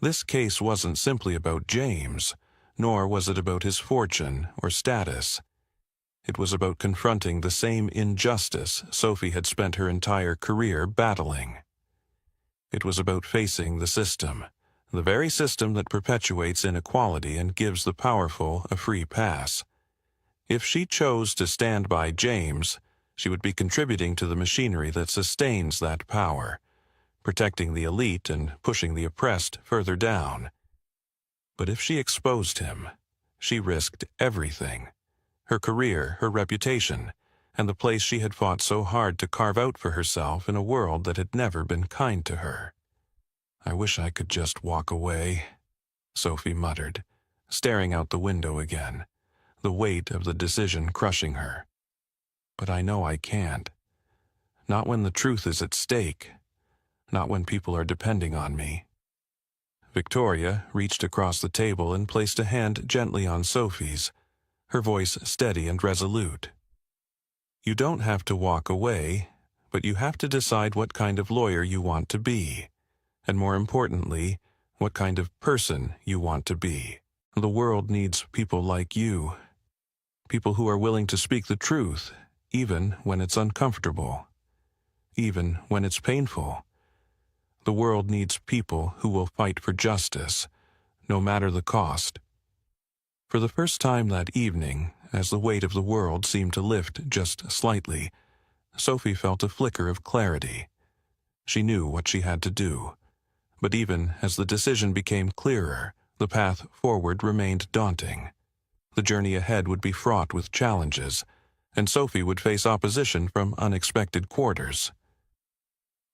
This case wasn't simply about James, nor was it about his fortune or status. It was about confronting the same injustice Sophie had spent her entire career battling. It was about facing the system, the very system that perpetuates inequality and gives the powerful a free pass. If she chose to stand by James, she would be contributing to the machinery that sustains that power, protecting the elite and pushing the oppressed further down. But if she exposed him, she risked everything: her career, her reputation, and the place she had fought so hard to carve out for herself in a world that had never been kind to her. "I wish I could just walk away," Sophie muttered, staring out the window again, the weight of the decision crushing her. "But I know I can't. Not when the truth is at stake. Not when people are depending on me." Victoria reached across the table and placed a hand gently on Sophie's, her voice steady and resolute. "You don't have to walk away, but you have to decide what kind of lawyer you want to be, and more importantly, what kind of person you want to be. The world needs people like you, people who are willing to speak the truth, even when it's uncomfortable, even when it's painful. The world needs people who will fight for justice, no matter the cost." For the first time that evening, as the weight of the world seemed to lift just slightly, Sophie felt a flicker of clarity. She knew what she had to do, But even as the decision became clearer, the path forward remained daunting. The journey ahead would be fraught with challenges, and Sophie would face opposition from unexpected quarters.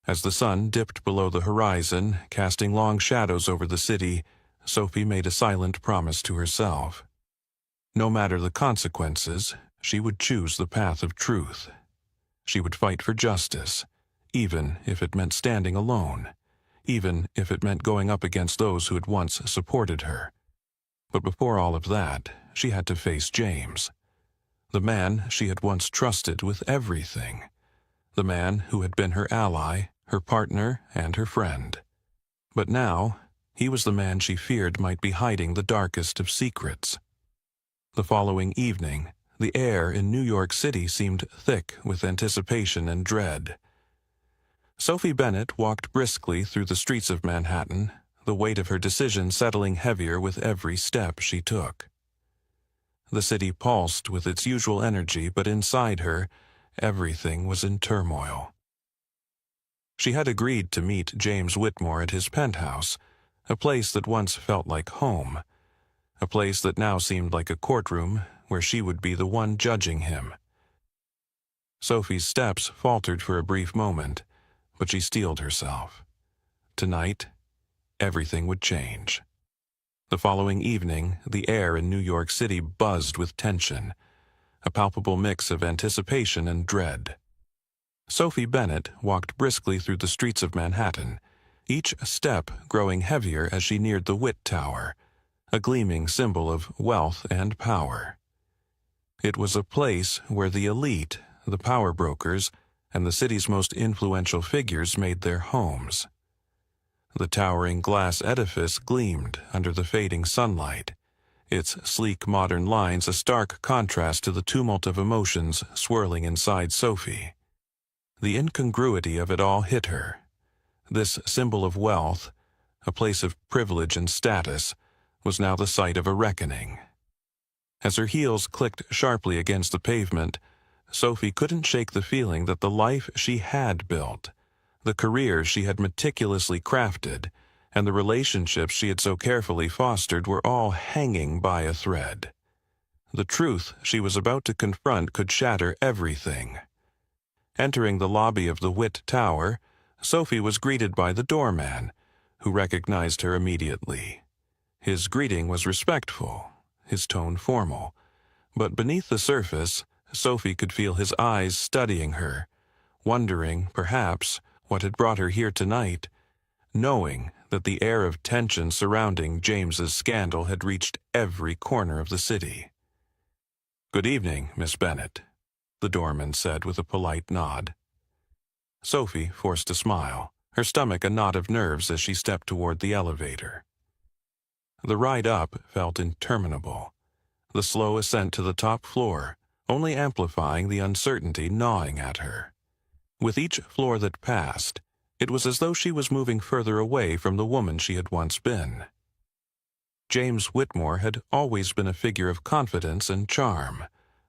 As the sun dipped below the horizon, casting long shadows over the city, Sophie made a silent promise to herself. No matter the consequences, she would choose the path of truth. She would fight for justice, even if it meant standing alone, even if it meant going up against those who had once supported her. But before all of that, she had to face James, the man she had once trusted with everything, the man who had been her ally, her partner, and her friend. But now, he was the man she feared might be hiding the darkest of secrets. The following evening, the air in New York City seemed thick with anticipation and dread. Sophie Bennett walked briskly through the streets of Manhattan, the weight of her decision settling heavier with every step she took. The city pulsed with its usual energy, but inside her, everything was in turmoil. She had agreed to meet James Whitmore at his penthouse, a place that once felt like home, a place that now seemed like a courtroom where she would be the one judging him. Sophie's steps faltered for a brief moment, but she steeled herself. Tonight, everything would change. The following evening, the air in New York City buzzed with tension, a palpable mix of anticipation and dread. Sophie Bennett walked briskly through the streets of Manhattan, each step growing heavier as she neared the Witt Tower, a gleaming symbol of wealth and power. It was a place where the elite, the power brokers, and the city's most influential figures made their homes. The towering glass edifice gleamed under the fading sunlight, its sleek modern lines a stark contrast to the tumult of emotions swirling inside Sophie. The incongruity of it all hit her. This symbol of wealth, a place of privilege and status, was now the site of a reckoning. As her heels clicked sharply against the pavement, Sophie couldn't shake the feeling that the life she had built, the career she had meticulously crafted, and the relationships she had so carefully fostered were all hanging by a thread. The truth she was about to confront could shatter everything. Entering the lobby of the Witt Tower, Sophie was greeted by the doorman, who recognized her immediately. His greeting was respectful, his tone formal, but beneath the surface, Sophie could feel his eyes studying her, wondering, perhaps, what had brought her here tonight, knowing that the air of tension surrounding James's scandal had reached every corner of the city. "Good evening, Miss Bennett," the doorman said with a polite nod. Sophie forced a smile, her stomach a knot of nerves as she stepped toward the elevator. The ride up felt interminable, the slow ascent to the top floor only amplifying the uncertainty gnawing at her. With each floor that passed, it was as though she was moving further away from the woman she had once been. James Whitmore had always been a figure of confidence and charm,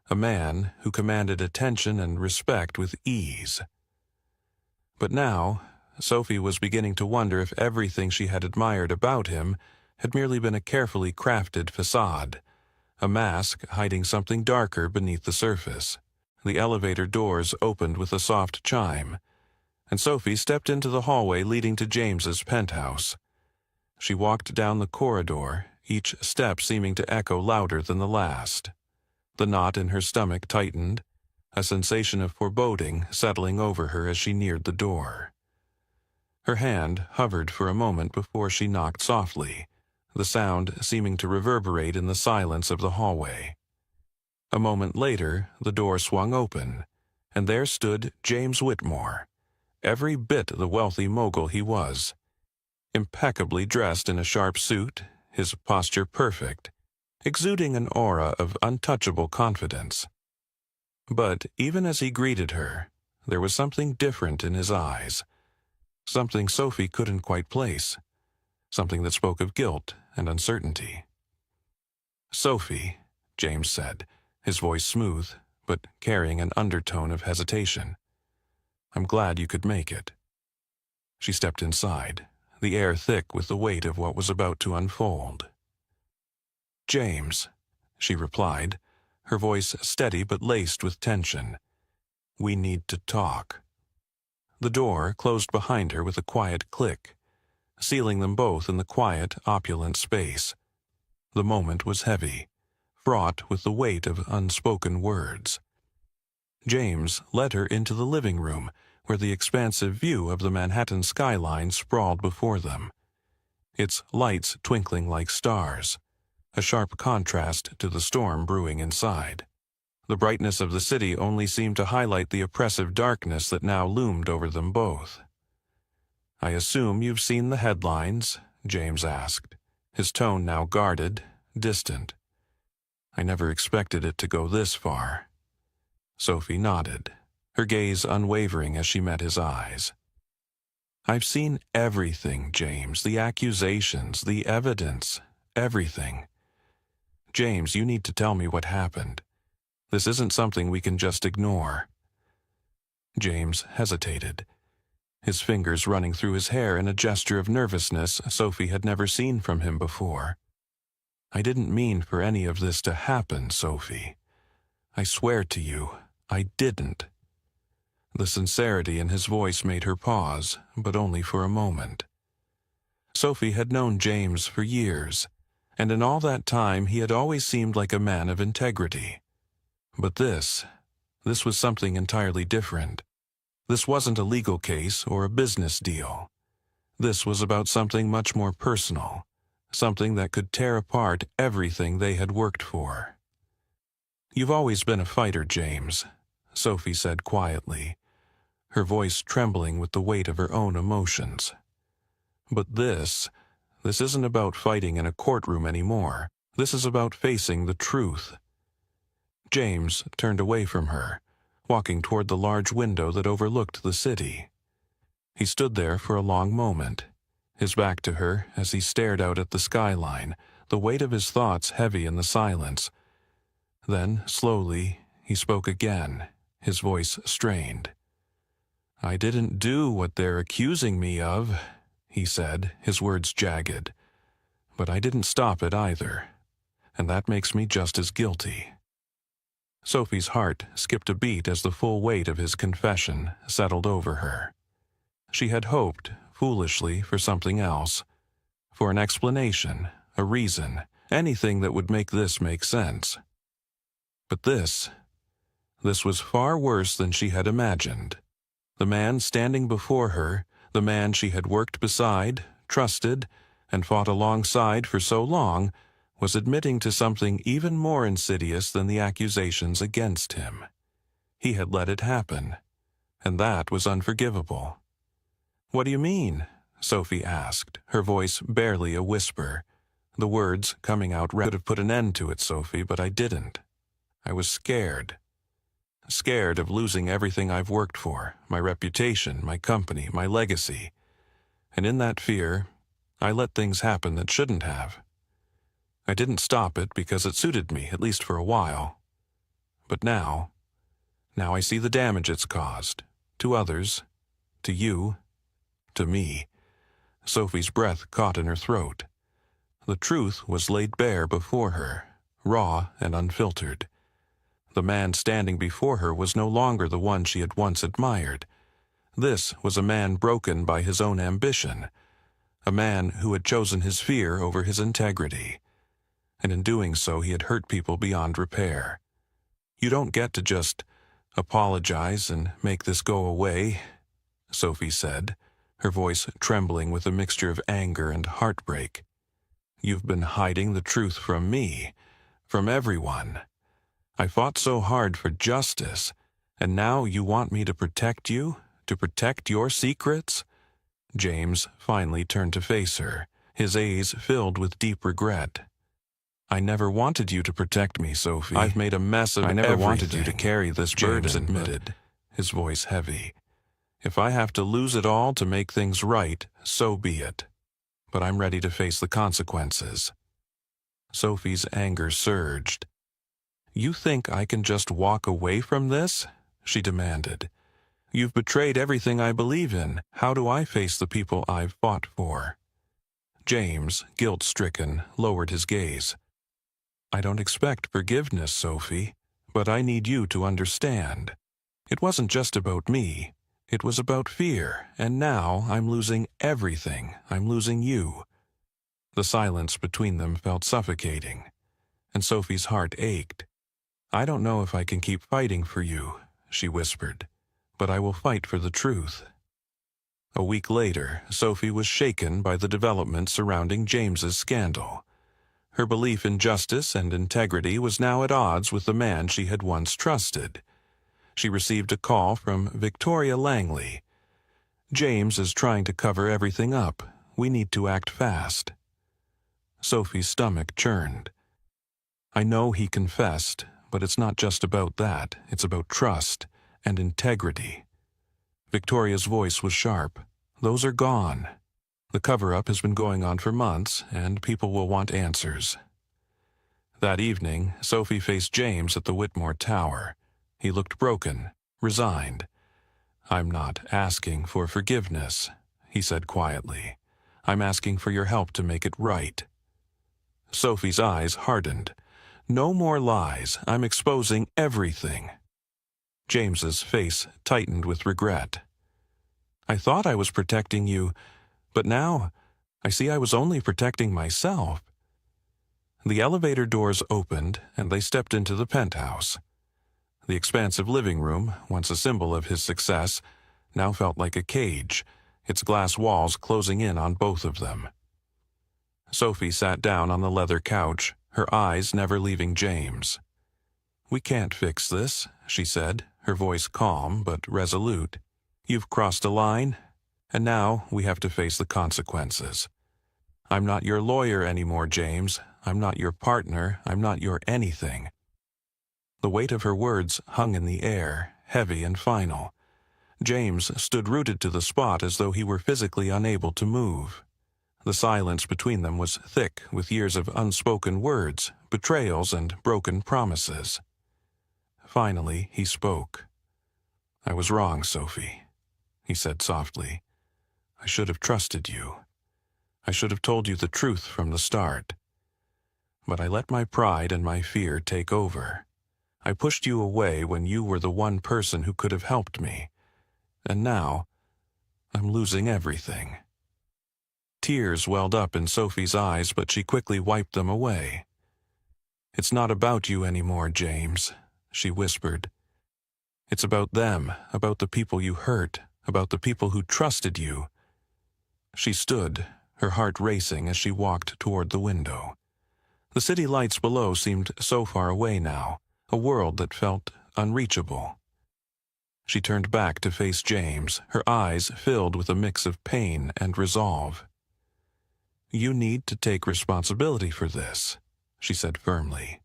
a man who commanded attention and respect with ease. But now, Sophie was beginning to wonder if everything she had admired about him had merely been a carefully crafted facade, a mask hiding something darker beneath the surface. The elevator doors opened with a soft chime, and Sophie stepped into the hallway leading to James's penthouse. She walked down the corridor, each step seeming to echo louder than the last. The knot in her stomach tightened, a sensation of foreboding settling over her as she neared the door. Her hand hovered for a moment before she knocked softly, the sound seeming to reverberate in the silence of the hallway. A moment later, the door swung open, and there stood James Whitmore, every bit the wealthy mogul he was, impeccably dressed in a sharp suit, his posture perfect, exuding an aura of untouchable confidence. But even as he greeted her, there was something different in his eyes, something Sophie couldn't quite place, something that spoke of guilt and uncertainty. "Sophie," James said, his voice smooth, but carrying an undertone of hesitation. "I'm glad you could make it." She stepped inside, the air thick with the weight of what was about to unfold. "James," she replied, her voice steady but laced with tension. "We need to talk." The door closed behind her with a quiet click, sealing them both in the quiet, opulent space. The moment was heavy, fraught with the weight of unspoken words. James led her into the living room, where the expansive view of the Manhattan skyline sprawled before them, its lights twinkling like stars, a sharp contrast to the storm brewing inside. The brightness of the city only seemed to highlight the oppressive darkness that now loomed over them both. "I assume you've seen the headlines?" James asked, his tone now guarded, distant. "I never expected it to go this far." Sophie nodded, her gaze unwavering as she met his eyes. "I've seen everything, James, the accusations, the evidence, everything. James, you need to tell me what happened. This isn't something we can just ignore." James hesitated, his fingers running through his hair in a gesture of nervousness Sophie had never seen from him before. "I didn't mean for any of this to happen, Sophie. I swear to you, I didn't." The sincerity in his voice made her pause, but only for a moment. Sophie had known James for years, and in all that time he had always seemed like a man of integrity. But this was something entirely different. This wasn't a legal case or a business deal. This was about something much more personal, something that could tear apart everything they had worked for. "You've always been a fighter, James," Sophie said quietly, her voice trembling with the weight of her own emotions. "But this isn't about fighting in a courtroom anymore. This is about facing the truth." James turned away from her, walking toward the large window that overlooked the city. He stood there for a long moment, his back to her as he stared out at the skyline, the weight of his thoughts heavy in the silence. Then, slowly, he spoke again, his voice strained. "I didn't do what they're accusing me of," he said, his words jagged. "But I didn't stop it either, and that makes me just as guilty." Sophie's heart skipped a beat as the full weight of his confession settled over her. She had hoped, foolishly, for something else, for an explanation, a reason, anything that would make this make sense. But this was far worse than she had imagined. The man standing before her, the man she had worked beside, trusted, and fought alongside for so long, was admitting to something even more insidious than the accusations against him. He had let it happen, and that was unforgivable. "What do you mean?" Sophie asked, her voice barely a whisper. The words coming out could have put an end to it, Sophie, but I didn't. I was scared. Scared of losing everything I've worked for, my reputation, my company, my legacy. And in that fear, I let things happen that shouldn't have. I didn't stop it because it suited me, at least for a while. But now I see the damage it's caused. To others, to you, to me. Sophie's breath caught in her throat. The truth was laid bare before her, raw and unfiltered. The man standing before her was no longer the one she had once admired. This was a man broken by his own ambition, a man who had chosen his fear over his integrity. And in doing so he had hurt people beyond repair. "You don't get to just apologize and make this go away," Sophie said, her voice trembling with a mixture of anger and heartbreak. "You've been hiding the truth from me, from everyone. I fought so hard for justice, and now you want me to protect you, to protect your secrets?" James finally turned to face her, his eyes filled with deep regret. "I never wanted you to protect me, Sophie. I've made a mess of everything. I never wanted you to carry this burden," James admitted, his voice heavy. "If I have to lose it all to make things right, so be it. But I'm ready to face the consequences." Sophie's anger surged. "You think I can just walk away from this?" she demanded. You've betrayed everything I believe in. How do I face the people I've fought for?" James, guilt-stricken, lowered his gaze. "I don't expect forgiveness, Sophie, but I need you to understand. It wasn't just about me. It was about fear, and now I'm losing everything. I'm losing you." The silence between them felt suffocating, and Sophie's heart ached. "I don't know if I can keep fighting for you," she whispered, "but I will fight for the truth." A week later, Sophie was shaken by the developments surrounding James's scandal. Her belief in justice and integrity was now at odds with the man she had once trusted. She received a call from Victoria Langley. "James is trying to cover everything up. We need to act fast." Sophie's stomach churned. "I know he confessed, but it's not just about that. It's about trust and integrity." Victoria's voice was sharp. "Those are gone. The cover-up has been going on for months, and people will want answers." That evening, Sophie faced James at the Whitmore Tower. He looked broken, resigned. "I'm not asking for forgiveness," he said quietly. "I'm asking for your help to make it right." Sophie's eyes hardened. "No more lies. I'm exposing everything." James's face tightened with regret. "I thought I was protecting you, but now I see I was only protecting myself." The elevator doors opened, and they stepped into the penthouse. The expansive living room, once a symbol of his success, now felt like a cage, its glass walls closing in on both of them. Sophie sat down on the leather couch, her eyes never leaving James. "We can't fix this," she said, her voice calm but resolute. "You've crossed a line, and now we have to face the consequences. I'm not your lawyer anymore, James. I'm not your partner. I'm not your anything." The weight of her words hung in the air, heavy and final. James stood rooted to the spot as though he were physically unable to move. The silence between them was thick with years of unspoken words, betrayals, and broken promises. Finally, he spoke. "I was wrong, Sophie," he said softly. "I should have trusted you. I should have told you the truth from the start. But I let my pride and my fear take over. I pushed you away when you were the one person who could have helped me. And now, I'm losing everything." Tears welled up in Sophie's eyes, but she quickly wiped them away. "It's not about you anymore, James," she whispered. "It's about them, about the people you hurt, about the people who trusted you." She stood, her heart racing as she walked toward the window. The city lights below seemed so far away now, a world that felt unreachable. She turned back to face James, her eyes filled with a mix of pain and resolve. "You need to take responsibility for this," she said firmly.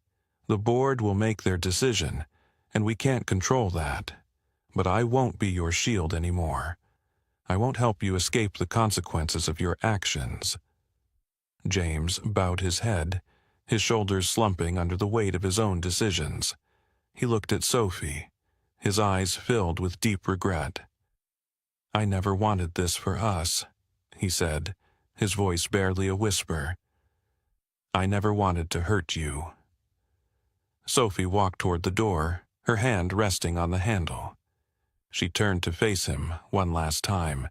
"The board will make their decision, and we can't control that. But I won't be your shield anymore. I won't help you escape the consequences of your actions." James bowed his head, his shoulders slumping under the weight of his own decisions. He looked at Sophie, his eyes filled with deep regret. "I never wanted this for us," he said, his voice barely a whisper. "I never wanted to hurt you." Sophie walked toward the door, her hand resting on the handle. She turned to face him one last time.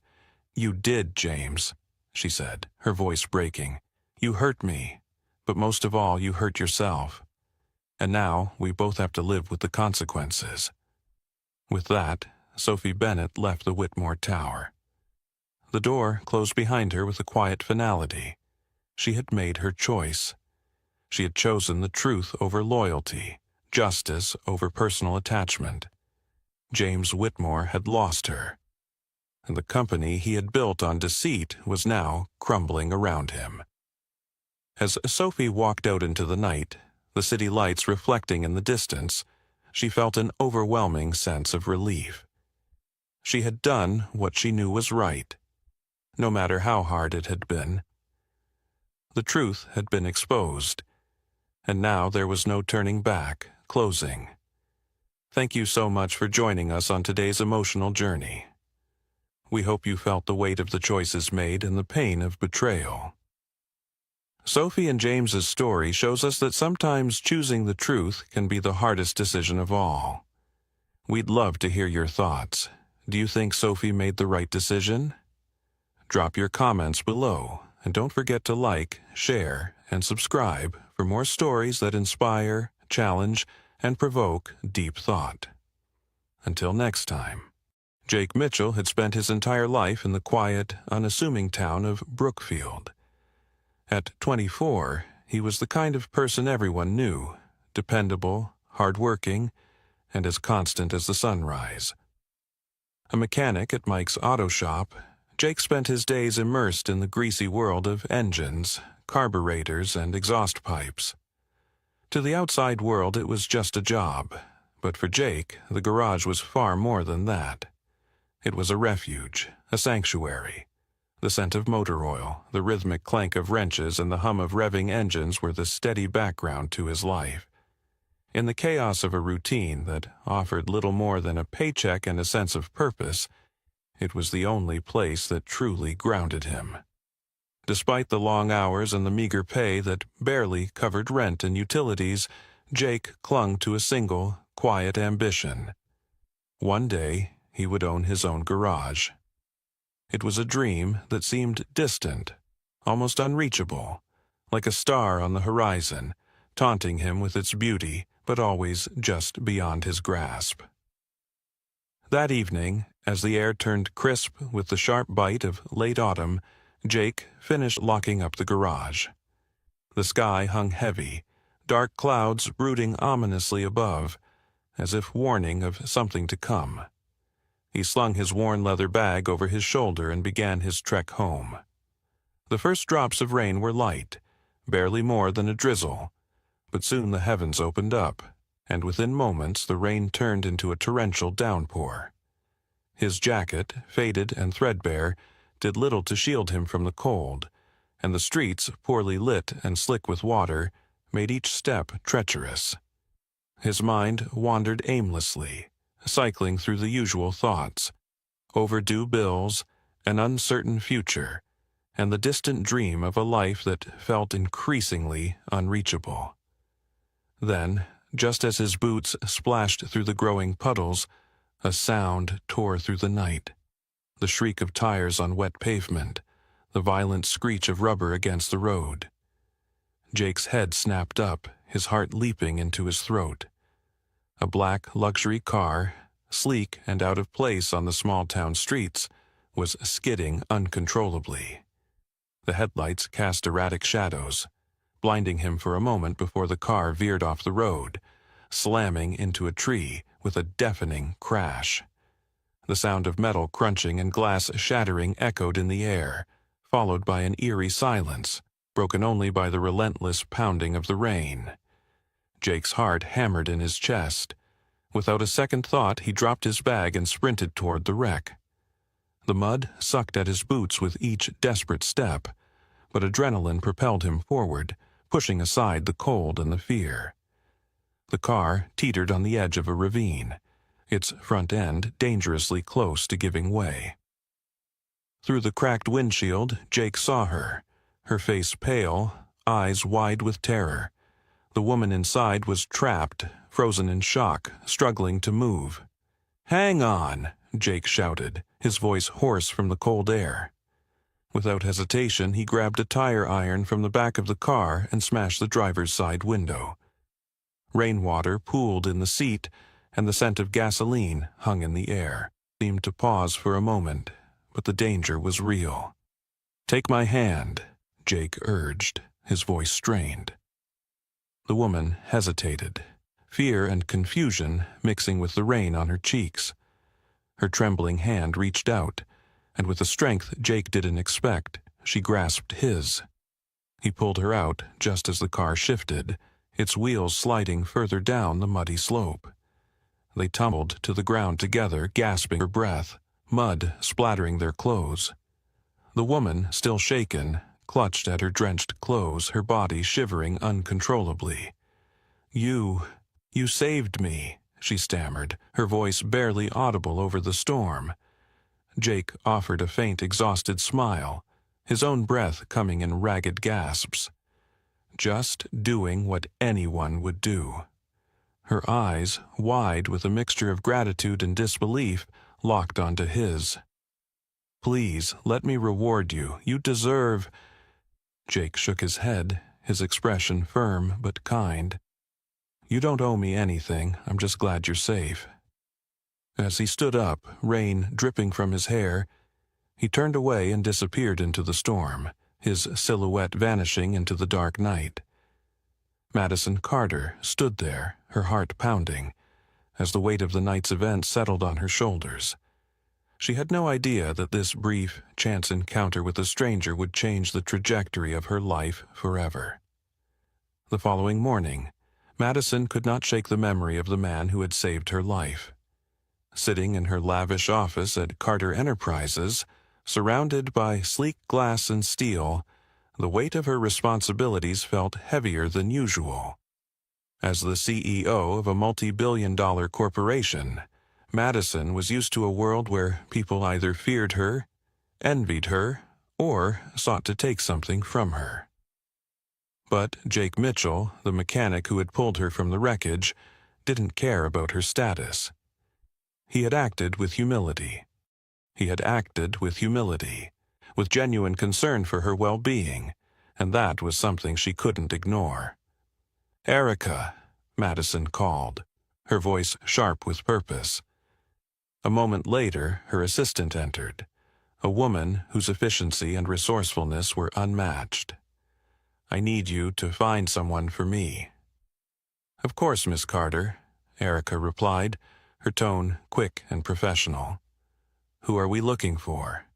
"You did, James," she said, her voice breaking. "You hurt me, but most of all you hurt yourself. And now we both have to live with the consequences." With that, Sophie Bennett left the Whitmore Tower. The door closed behind her with a quiet finality. She had made her choice. She had chosen the truth over loyalty, justice over personal attachment. James Whitmore had lost her, and the company he had built on deceit was now crumbling around him. As Sophie walked out into the night, the city lights reflecting in the distance, she felt an overwhelming sense of relief. She had done what she knew was right, no matter how hard it had been. The truth had been exposed, and now there was no turning back, closing. Thank you so much for joining us on today's emotional journey. We hope you felt the weight of the choices made and the pain of betrayal. Sophie and James's story shows us that sometimes choosing the truth can be the hardest decision of all. We'd love to hear your thoughts. Do you think Sophie made the right decision? Drop your comments below, and don't forget to like, share, and subscribe for more stories that inspire, challenge, and provoke deep thought. Until next time. Jake Mitchell had spent his entire life in the quiet, unassuming town of Brookfield. At 24, he was the kind of person everyone knew, dependable, hardworking, and as constant as the sunrise. A mechanic at Mike's auto shop, Jake spent his days immersed in the greasy world of engines, carburetors, and exhaust pipes. To the outside world it was just a job, but for Jake, the garage was far more than that. It was a refuge, a sanctuary. The scent of motor oil, the rhythmic clank of wrenches, and the hum of revving engines were the steady background to his life. In the chaos of a routine that offered little more than a paycheck and a sense of purpose, it was the only place that truly grounded him. Despite the long hours and the meager pay that barely covered rent and utilities, Jake clung to a single, quiet ambition. One day, he would own his own garage. It was a dream that seemed distant, almost unreachable, like a star on the horizon, taunting him with its beauty, but always just beyond his grasp. That evening, as the air turned crisp with the sharp bite of late autumn, Jake finished locking up the garage. The sky hung heavy, dark clouds brooding ominously above, as if warning of something to come. He slung his worn leather bag over his shoulder and began his trek home. The first drops of rain were light, barely more than a drizzle, but soon the heavens opened up, and within moments the rain turned into a torrential downpour. His jacket, faded and threadbare, did little to shield him from the cold, and the streets, poorly lit and slick with water, made each step treacherous. His mind wandered aimlessly, cycling through the usual thoughts: overdue bills, an uncertain future, and the distant dream of a life that felt increasingly unreachable. Then, just as his boots splashed through the growing puddles, a sound tore through the night. The shriek of tires on wet pavement, the violent screech of rubber against the road. Jake's head snapped up, his heart leaping into his throat. A black luxury car, sleek and out of place on the small-town streets, was skidding uncontrollably. The headlights cast erratic shadows, blinding him for a moment before the car veered off the road, slamming into a tree with a deafening crash. The sound of metal crunching and glass shattering echoed in the air, followed by an eerie silence, broken only by the relentless pounding of the rain. Jake's heart hammered in his chest. Without a second thought, he dropped his bag and sprinted toward the wreck. The mud sucked at his boots with each desperate step, but adrenaline propelled him forward, pushing aside the cold and the fear. The car teetered on the edge of a ravine, its front end dangerously close to giving way. Through the cracked windshield, Jake saw her, her face pale, eyes wide with terror. The woman inside was trapped, frozen in shock, struggling to move. "Hang on!" Jake shouted, his voice hoarse from the cold air. Without hesitation, he grabbed a tire iron from the back of the car and smashed the driver's side window. Rainwater pooled in the seat, and the scent of gasoline hung in the air. Seemed to pause for a moment, but the danger was real. "Take my hand," Jake urged, his voice strained. The woman hesitated, fear and confusion mixing with the rain on her cheeks. Her trembling hand reached out, and with a strength Jake didn't expect, she grasped his. He pulled her out just as the car shifted, its wheels sliding further down the muddy slope. They tumbled to the ground together, gasping for breath, mud splattering their clothes. The woman, still shaken, clutched at her drenched clothes, her body shivering uncontrollably. You saved me," she stammered, her voice barely audible over the storm. Jake offered a faint, exhausted smile, his own breath coming in ragged gasps. Just doing what anyone would do. Her eyes, wide with a mixture of gratitude and disbelief, locked onto his. "Please, let me reward you. You deserve—" Jake shook his head, his expression firm but kind. "You don't owe me anything. I'm just glad you're safe." As he stood up, rain dripping from his hair, he turned away and disappeared into the storm, his silhouette vanishing into the dark night. Madison Carter stood there, her heart pounding, as the weight of the night's events settled on her shoulders. She had no idea that this brief, chance encounter with a stranger would change the trajectory of her life forever. The following morning, Madison could not shake the memory of the man who had saved her life. Sitting in her lavish office at Carter Enterprises, surrounded by sleek glass and steel, the weight of her responsibilities felt heavier than usual. As the CEO of a multi-billion-dollar corporation, Madison was used to a world where people either feared her, envied her, or sought to take something from her. But Jake Mitchell, the mechanic who had pulled her from the wreckage, didn't care about her status. He had acted with humility. With genuine concern for her well-being, and that was something she couldn't ignore. "Erica," Madison called, her voice sharp with purpose. A moment later, her assistant entered, a woman whose efficiency and resourcefulness were unmatched. "I need you to find someone for me." "Of course, Miss Carter," Erica replied, her tone quick and professional. "Who are we looking for?"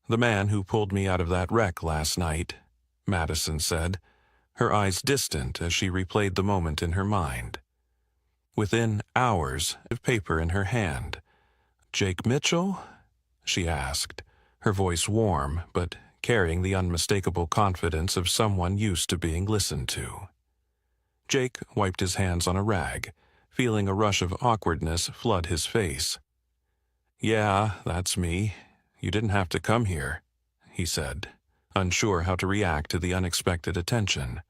"The man who pulled me out of that wreck last night," Madison said, her eyes distant as she replayed the moment in her mind. Within hours, of paper in her hand. "Jake Mitchell?" she asked, her voice warm, but carrying the unmistakable confidence of someone used to being listened to. Jake wiped his hands on a rag, feeling a rush of awkwardness flood his face. "Yeah, that's me. You didn't have to come here," he said, unsure how to react to the unexpected attention.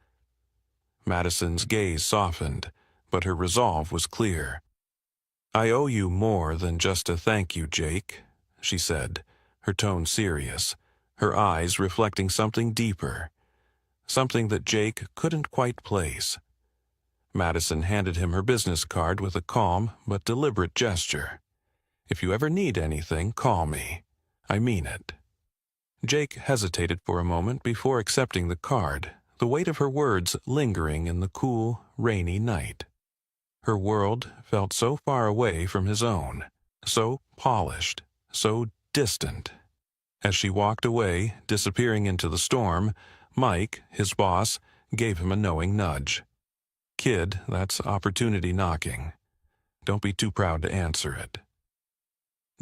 Madison's gaze softened, but her resolve was clear. "I owe you more than just a thank you, Jake," she said, her tone serious, her eyes reflecting something deeper, something that Jake couldn't quite place. Madison handed him her business card with a calm but deliberate gesture. "If you ever need anything, call me. I mean it." Jake hesitated for a moment before accepting the card, the weight of her words lingering in the cool, rainy night. Her world felt so far away from his own, so polished, so distant. As she walked away, disappearing into the storm, Mike, his boss, gave him a knowing nudge. "Kid, that's opportunity knocking. Don't be too proud to answer it."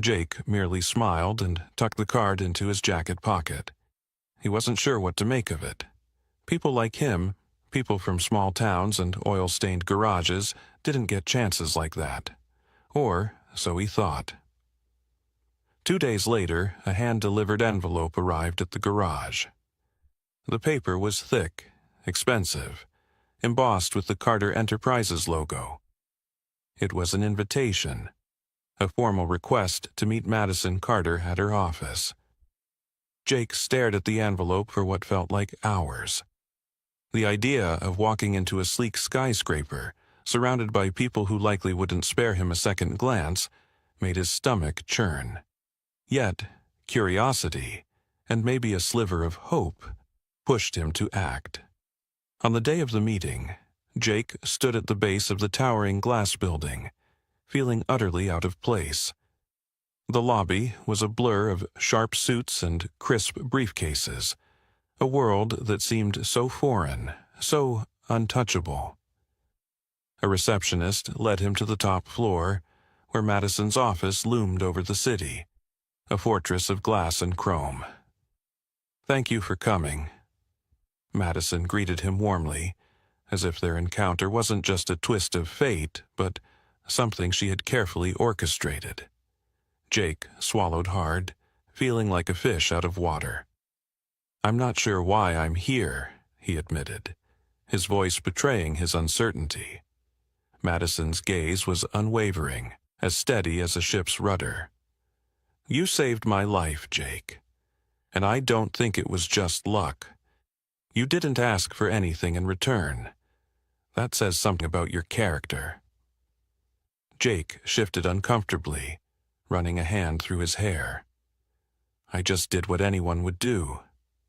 Jake merely smiled and tucked the card into his jacket pocket. He wasn't sure what to make of it. People like him, people from small towns and oil-stained garages, didn't get chances like that. Or so he thought. 2 days later, a hand-delivered envelope arrived at the garage. The paper was thick, expensive, embossed with the Carter Enterprises logo. It was an invitation, a formal request to meet Madison Carter at her office. Jake stared at the envelope for what felt like hours. The idea of walking into a sleek skyscraper, surrounded by people who likely wouldn't spare him a second glance, made his stomach churn. Yet, curiosity, and maybe a sliver of hope, pushed him to act. On the day of the meeting, Jake stood at the base of the towering glass building, feeling utterly out of place. The lobby was a blur of sharp suits and crisp briefcases, a world that seemed so foreign, so untouchable. A receptionist led him to the top floor, where Madison's office loomed over the city, a fortress of glass and chrome. "Thank you for coming." Madison greeted him warmly, as if their encounter wasn't just a twist of fate, but something she had carefully orchestrated. Jake swallowed hard, feeling like a fish out of water. "I'm not sure why I'm here," he admitted, his voice betraying his uncertainty. Madison's gaze was unwavering, as steady as a ship's rudder. "You saved my life, Jake. And I don't think it was just luck. You didn't ask for anything in return. That says something about your character." Jake shifted uncomfortably, running a hand through his hair. "I just did what anyone would do,"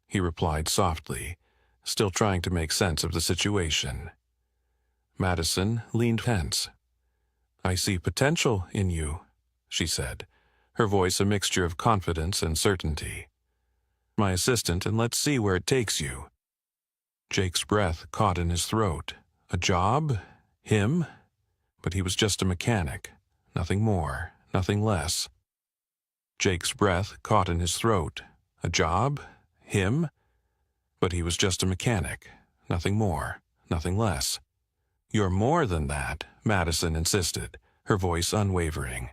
he replied softly, still trying to make sense of the situation. Madison leaned tense. "I see potential in you," she said, her voice a mixture of confidence and certainty. "My assistant, and let's see where it takes you." Jake's breath caught in his throat. A job? Him? But he was just a mechanic. Nothing more, nothing less. Jake's breath caught in his throat. A job? Him? But he was just a mechanic. Nothing more, nothing less. "You're more than that," Madison insisted, her voice unwavering.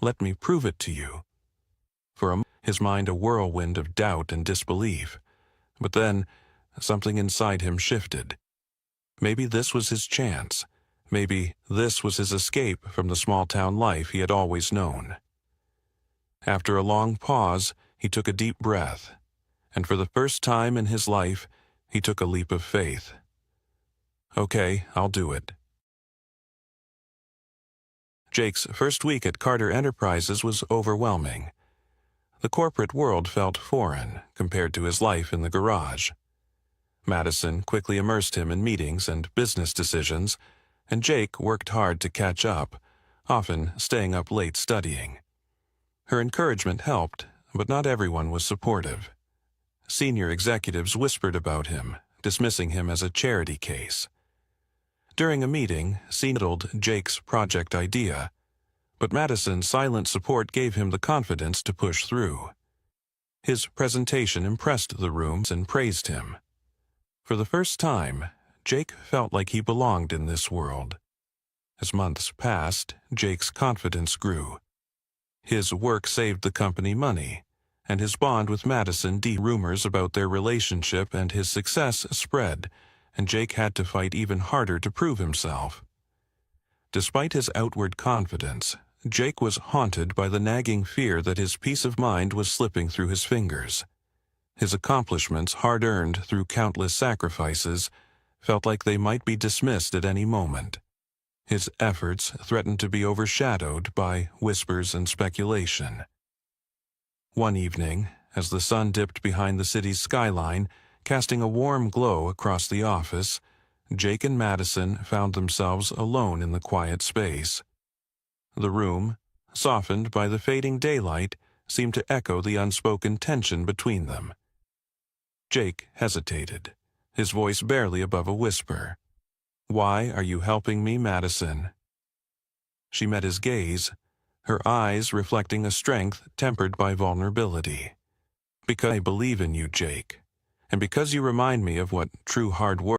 "Let me prove it to you." For a moment, his mind a whirlwind of doubt and disbelief. But then, something inside him shifted. Maybe this was his chance. Maybe this was his escape from the small-town life he had always known. After a long pause, he took a deep breath, and for the first time in his life, he took a leap of faith. "Okay, I'll do it." Jake's first week at Carter Enterprises was overwhelming. The corporate world felt foreign compared to his life in the garage. Madison quickly immersed him in meetings and business decisions, and Jake worked hard to catch up, often staying up late studying. Her encouragement helped, but not everyone was supportive. Senior executives whispered about him, dismissing him as a charity case. During a meeting, signaled Jake's project idea, but Madison's silent support gave him the confidence to push through. His presentation impressed the rooms and praised him. For the first time, Jake felt like he belonged in this world. As months passed, Jake's confidence grew. His work saved the company money, and his bond with Madison deepened. Rumors about their relationship and his success spread, and Jake had to fight even harder to prove himself. Despite his outward confidence, Jake was haunted by the nagging fear that his peace of mind was slipping through his fingers. His accomplishments, hard-earned through countless sacrifices, felt like they might be dismissed at any moment. His efforts threatened to be overshadowed by whispers and speculation. One evening, as the sun dipped behind the city's skyline, casting a warm glow across the office, Jake and Madison found themselves alone in the quiet space. The room, softened by the fading daylight, seemed to echo the unspoken tension between them. Jake hesitated, his voice barely above a whisper. "Why are you helping me, Madison?" She met his gaze, her eyes reflecting a strength tempered by vulnerability. "Because I believe in you, Jake, and because you remind me of what true hard work